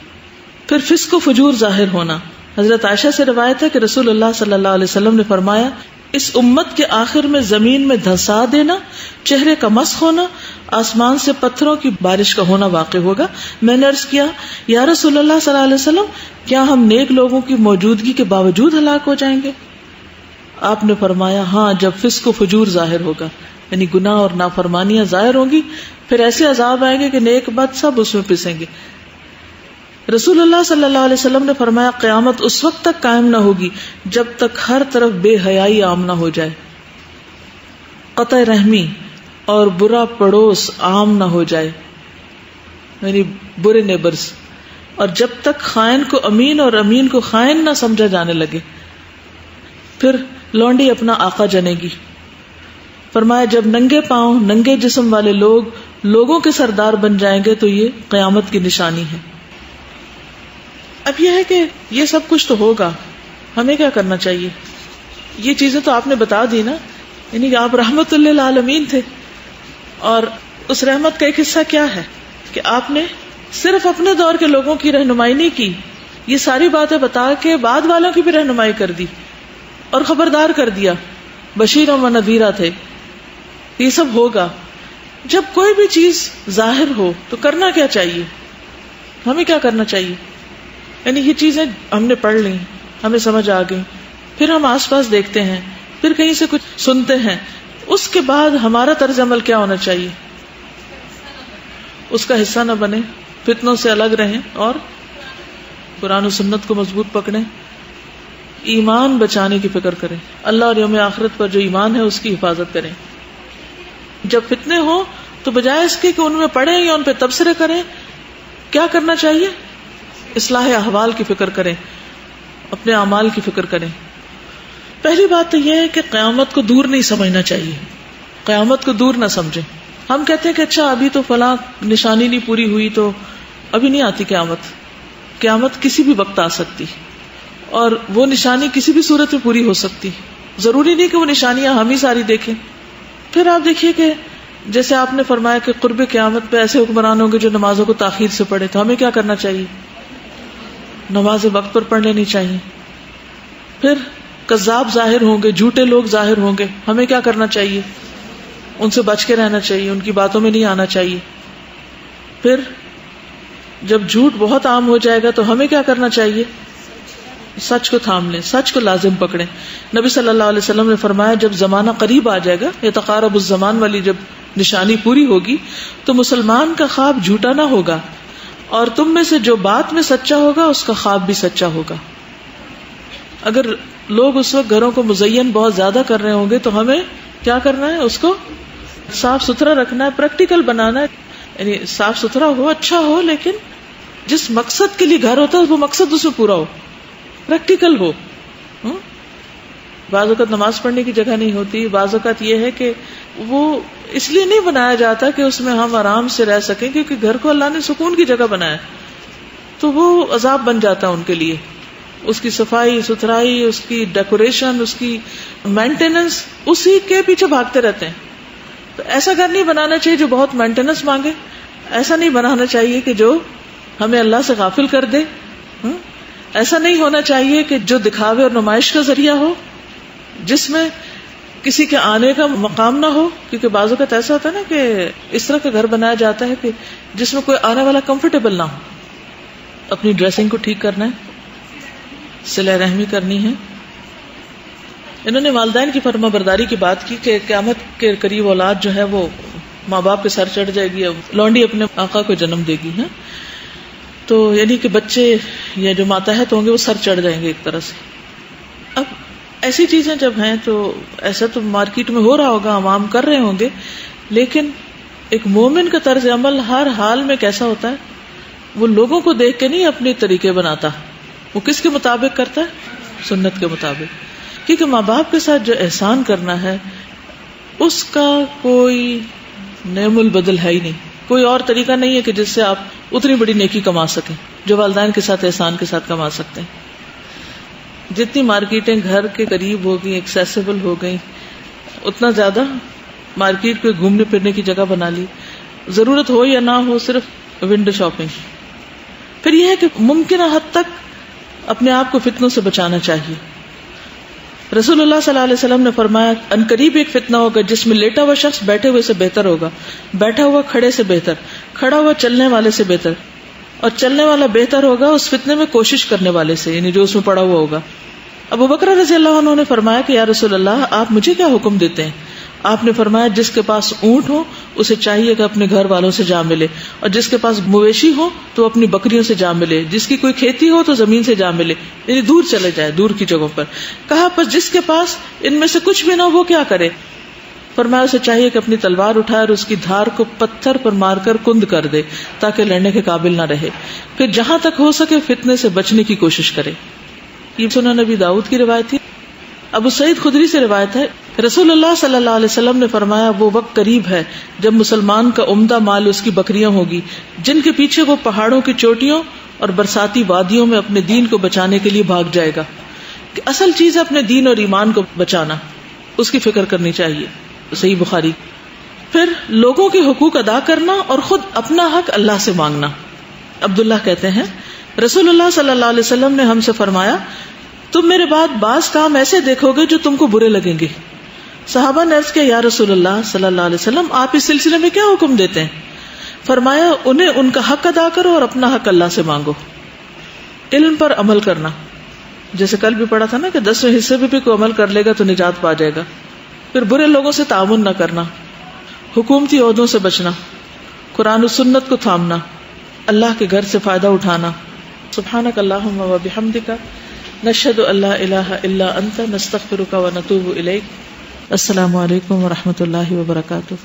پھر فسق و فجور ظاہر ہونا. حضرت عائشہ سے روایت ہے کہ رسول اللہ صلی اللہ علیہ وسلم نے فرمایا اس امت کے آخر میں زمین میں دھسا دینا، چہرے کا مسخ ہونا، آسمان سے پتھروں کی بارش کا ہونا واقع ہوگا. میں نے عرض کیا یا رسول اللہ صلی اللہ علیہ وسلم کیا ہم نیک لوگوں کی موجودگی کے باوجود ہلاک ہو جائیں گے؟ آپ نے فرمایا ہاں، جب فسق و فجور ظاہر ہوگا، یعنی گناہ اور نافرمانیاں ظاہر ہوں گی، پھر ایسے عذاب آئیں گے کہ نیک بد سب اس میں پسیں گے. رسول اللہ صلی اللہ علیہ وسلم نے فرمایا قیامت اس وقت تک قائم نہ ہوگی جب تک ہر طرف بے حیائی عام نہ ہو جائے، قطع رحمی اور برا پڑوس عام نہ ہو جائے، یعنی برے نیبرز، اور جب تک خائن کو امین اور امین کو خائن نہ سمجھا جانے لگے. پھر لونڈی اپنا آقا جنے گی. فرمایا جب ننگے پاؤں ننگے جسم والے لوگ لوگوں کے سردار بن جائیں گے تو یہ قیامت کی نشانی ہے. اب یہ ہے کہ یہ سب کچھ تو ہوگا، ہمیں کیا کرنا چاہیے؟ یہ چیزیں تو آپ نے بتا دی نا، یعنی کہ آپ رحمت للعالمین تھے، اور اس رحمت کا ایک حصہ کیا ہے کہ آپ نے صرف اپنے دور کے لوگوں کی رہنمائی نہیں کی، یہ ساری باتیں بتا کے بعد والوں کی بھی رہنمائی کر دی اور خبردار کر دیا. بشیر و نذیرہ تھے. یہ سب ہوگا. جب کوئی بھی چیز ظاہر ہو تو کرنا کیا چاہیے؟ ہمیں کیا کرنا چاہیے؟ یعنی یہ چیزیں ہم نے پڑھ لی، ہمیں سمجھ آ گئی، پھر ہم آس پاس دیکھتے ہیں، پھر کہیں سے کچھ سنتے ہیں، اس کے بعد ہمارا طرز عمل کیا ہونا چاہیے؟ اس کا حصہ نہ بنے، فتنوں سے الگ رہیں اور قرآن و سنت کو مضبوط پکڑیں، ایمان بچانے کی فکر کریں، اللہ اور یوم آخرت پر جو ایمان ہے اس کی حفاظت کریں. جب فتنے ہوں تو بجائے اس کے کہ ان میں پڑھیں یا ان پہ تبصرے کریں، کیا کرنا چاہیے؟ اصلاح احوال کی فکر کریں، اپنے اعمال کی فکر کریں. پہلی بات تو یہ ہے کہ قیامت کو دور نہیں سمجھنا چاہیے، قیامت کو دور نہ سمجھیں. ہم کہتے ہیں کہ اچھا ابھی تو فلاں نشانی نہیں پوری ہوئی تو ابھی نہیں آتی قیامت. قیامت کسی بھی وقت آ سکتی اور وہ نشانی کسی بھی صورت میں پوری ہو سکتی. ضروری نہیں کہ وہ نشانیاں ہم ہی ساری دیکھیں. پھر آپ دیکھیے کہ جیسے آپ نے فرمایا کہ قرب قیامت پہ ایسے حکمران ہوں گے جو نمازوں کو تاخیر سے پڑھے، تو ہمیں کیا کرنا چاہیے؟ نماز وقت پر پڑھ لینی چاہیے. پھر کذاب ظاہر ہوں گے، جھوٹے لوگ ظاہر ہوں گے، ہمیں کیا کرنا چاہیے؟ ان سے بچ کے رہنا چاہیے، ان کی باتوں میں نہیں آنا چاہیے. پھر جب جھوٹ بہت عام ہو جائے گا تو ہمیں کیا کرنا چاہیے؟ سچ کو تھام لیں، سچ کو لازم پکڑیں. نبی صلی اللہ علیہ وسلم نے فرمایا جب زمانہ قریب آ جائے گا، یتقارب الزمان والی جب نشانی پوری ہوگی تو مسلمان کا خواب جھوٹا نہ ہوگا، اور تم میں سے جو بات میں سچا ہوگا اس کا خواب بھی سچا ہوگا. اگر لوگ اس وقت گھروں کو مزین بہت زیادہ کر رہے ہوں گے تو ہمیں کیا کرنا ہے؟ اس کو صاف ستھرا رکھنا ہے، پریکٹیکل بنانا ہے. یعنی صاف ستھرا ہو، اچھا ہو، لیکن جس مقصد کے لیے گھر ہوتا ہے وہ مقصد اس میں پورا ہو، پریکٹیکل ہو. بعض اوقات نماز پڑھنے کی جگہ نہیں ہوتی، بعض اوقات یہ ہے کہ وہ اس لیے نہیں بنایا جاتا کہ اس میں ہم آرام سے رہ سکیں، کیونکہ گھر کو اللہ نے سکون کی جگہ بنایا تو وہ عذاب بن جاتا ہے ان کے لیے. اس کی صفائی ستھرائی، اس کی ڈیکوریشن، اس کی مینٹیننس، اسی کے پیچھے بھاگتے رہتے ہیں. تو ایسا گھر نہیں بنانا چاہیے جو بہت مینٹیننس مانگے، ایسا نہیں بنانا چاہیے کہ جو ہمیں اللہ سے غافل کر دے. ایسا نہیں ہونا چاہیے کہ جو دکھاوے اور نمائش کا ذریعہ ہو، جس میں کسی کے آنے کا مقام نہ ہو. کیونکہ بعض اوقات ایسا ہوتا ہے نا کہ اس طرح کا گھر بنایا جاتا ہے کہ جس میں کوئی آنے والا کمفرٹیبل نہ ہو. اپنی ڈریسنگ کو ٹھیک کرنا ہے، صلہ رحمی کرنی ہے. انہوں نے والدین کی فرما برداری کی بات کی کہ قیامت کے قریب اولاد جو ہے وہ ماں باپ کے سر چڑھ جائے گی، لونڈی اپنے آقا کو جنم دے گی. تو یعنی کہ بچے یا جو ماتحت ہوں گے وہ سر چڑھ جائیں گے ایک طرح سے. اب ایسی چیزیں جب ہیں تو ایسا تو مارکیٹ میں ہو رہا ہوگا، عوام کر رہے ہوں گے، لیکن ایک مومن کا طرز عمل ہر حال میں کیسا ہوتا ہے؟ وہ لوگوں کو دیکھ کے نہیں اپنے طریقے بناتا، وہ کس کے مطابق کرتا ہے؟ سنت کے مطابق. کیونکہ ماں باپ کے ساتھ جو احسان کرنا ہے اس کا کوئی نعم البدل ہے ہی نہیں. کوئی اور طریقہ نہیں ہے کہ جس سے آپ اتنی بڑی نیکی کما سکیں جو والدین کے ساتھ احسان کے ساتھ کما سکتے ہیں. جتنی مارکیٹیں گھر کے قریب ہو گئی، ایکسیسیبل ہو گئی، اتنا زیادہ مارکیٹ پہ گھومنے پھرنے کی جگہ بنا لی، ضرورت ہو یا نہ ہو صرف ونڈو شاپنگ. پھر یہ ہے کہ ممکنہ حد تک اپنے آپ کو فتنوں سے بچانا چاہیے. رسول اللہ صلی اللہ علیہ وسلم نے فرمایا ان قریب ایک فتنہ ہوگا جس میں لیٹا ہوا شخص بیٹھے ہوئے سے بہتر ہوگا، بیٹھا ہوا کھڑے سے بہتر، کھڑا ہوا چلنے والے سے بہتر، اور چلنے والا بہتر ہوگا اس فتنے میں کوشش کرنے والے سے، یعنی جو اس میں پڑا ہوا ہوگا. ابو بکر رضی اللہ عنہ نے فرمایا کہ یا رسول اللہ آپ مجھے کیا حکم دیتے ہیں؟ آپ نے فرمایا جس کے پاس اونٹ ہو اسے چاہیے کہ اپنے گھر والوں سے جا ملے، اور جس کے پاس مویشی ہو تو اپنی بکریوں سے جا ملے، جس کی کوئی کھیتی ہو تو زمین سے جا ملے، یعنی دور چلے جائے، دور کی جگہوں پر. کہا پس جس کے پاس ان میں سے کچھ بھی نہ ہو وہ کیا کرے؟ فرمایا اسے چاہیے کہ اپنی تلوار اٹھائے اور اس کی دھار کو پتھر پر مار کر کند کر دے تاکہ لڑنے کے قابل نہ رہے، پھر جہاں تک ہو سکے فتنے سے بچنے کی کوشش کرے. یہ سنن نبی داؤد کی روایت تھی. ابو سعید خدری سے روایت ہے رسول اللہ صلی اللہ علیہ وسلم نے فرمایا وہ وقت قریب ہے جب مسلمان کا عمدہ مال اس کی بکریاں ہوگی جن کے پیچھے وہ پہاڑوں کی چوٹیوں اور برساتی وادیوں میں اپنے دین کو بچانے کے لیے بھاگ جائے گا. کہ اصل چیز ہے اپنے دین اور ایمان کو بچانا، اس کی فکر کرنی چاہیے. صحیح بخاری. پھر لوگوں کے حقوق ادا کرنا اور خود اپنا حق اللہ سے مانگنا. عبداللہ کہتے ہیں رسول اللہ صلی اللہ علیہ وسلم نے ہم سے فرمایا تم میرے بعد بعض کام ایسے دیکھو گے جو تم کو برے لگیں گے. صحابہ نے عرض کیا یا رسول اللہ صلی اللہ علیہ وسلم آپ اس سلسلے میں کیا حکم دیتے ہیں؟ فرمایا انہیں ان کا حق ادا کرو اور اپنا حق اللہ سے مانگو. علم پر عمل کرنا، جیسے کل بھی پڑھا تھا نا کہ 10ویں حصے پہ بھی کوئی عمل کر لے گا تو نجات پا جائے گا. پھر برے لوگوں سے تعاون نہ کرنا، حکومتی عہدوں سے بچنا، قرآن و سنت کو تھامنا، اللہ کے گھر سے فائدہ اٹھانا. سبحانک اللہم و بحمدک نشہد ان لا الہ الا انت نستغفرک و نتوب الیک. السلام علیکم و رحمۃ اللہ وبرکاتہ.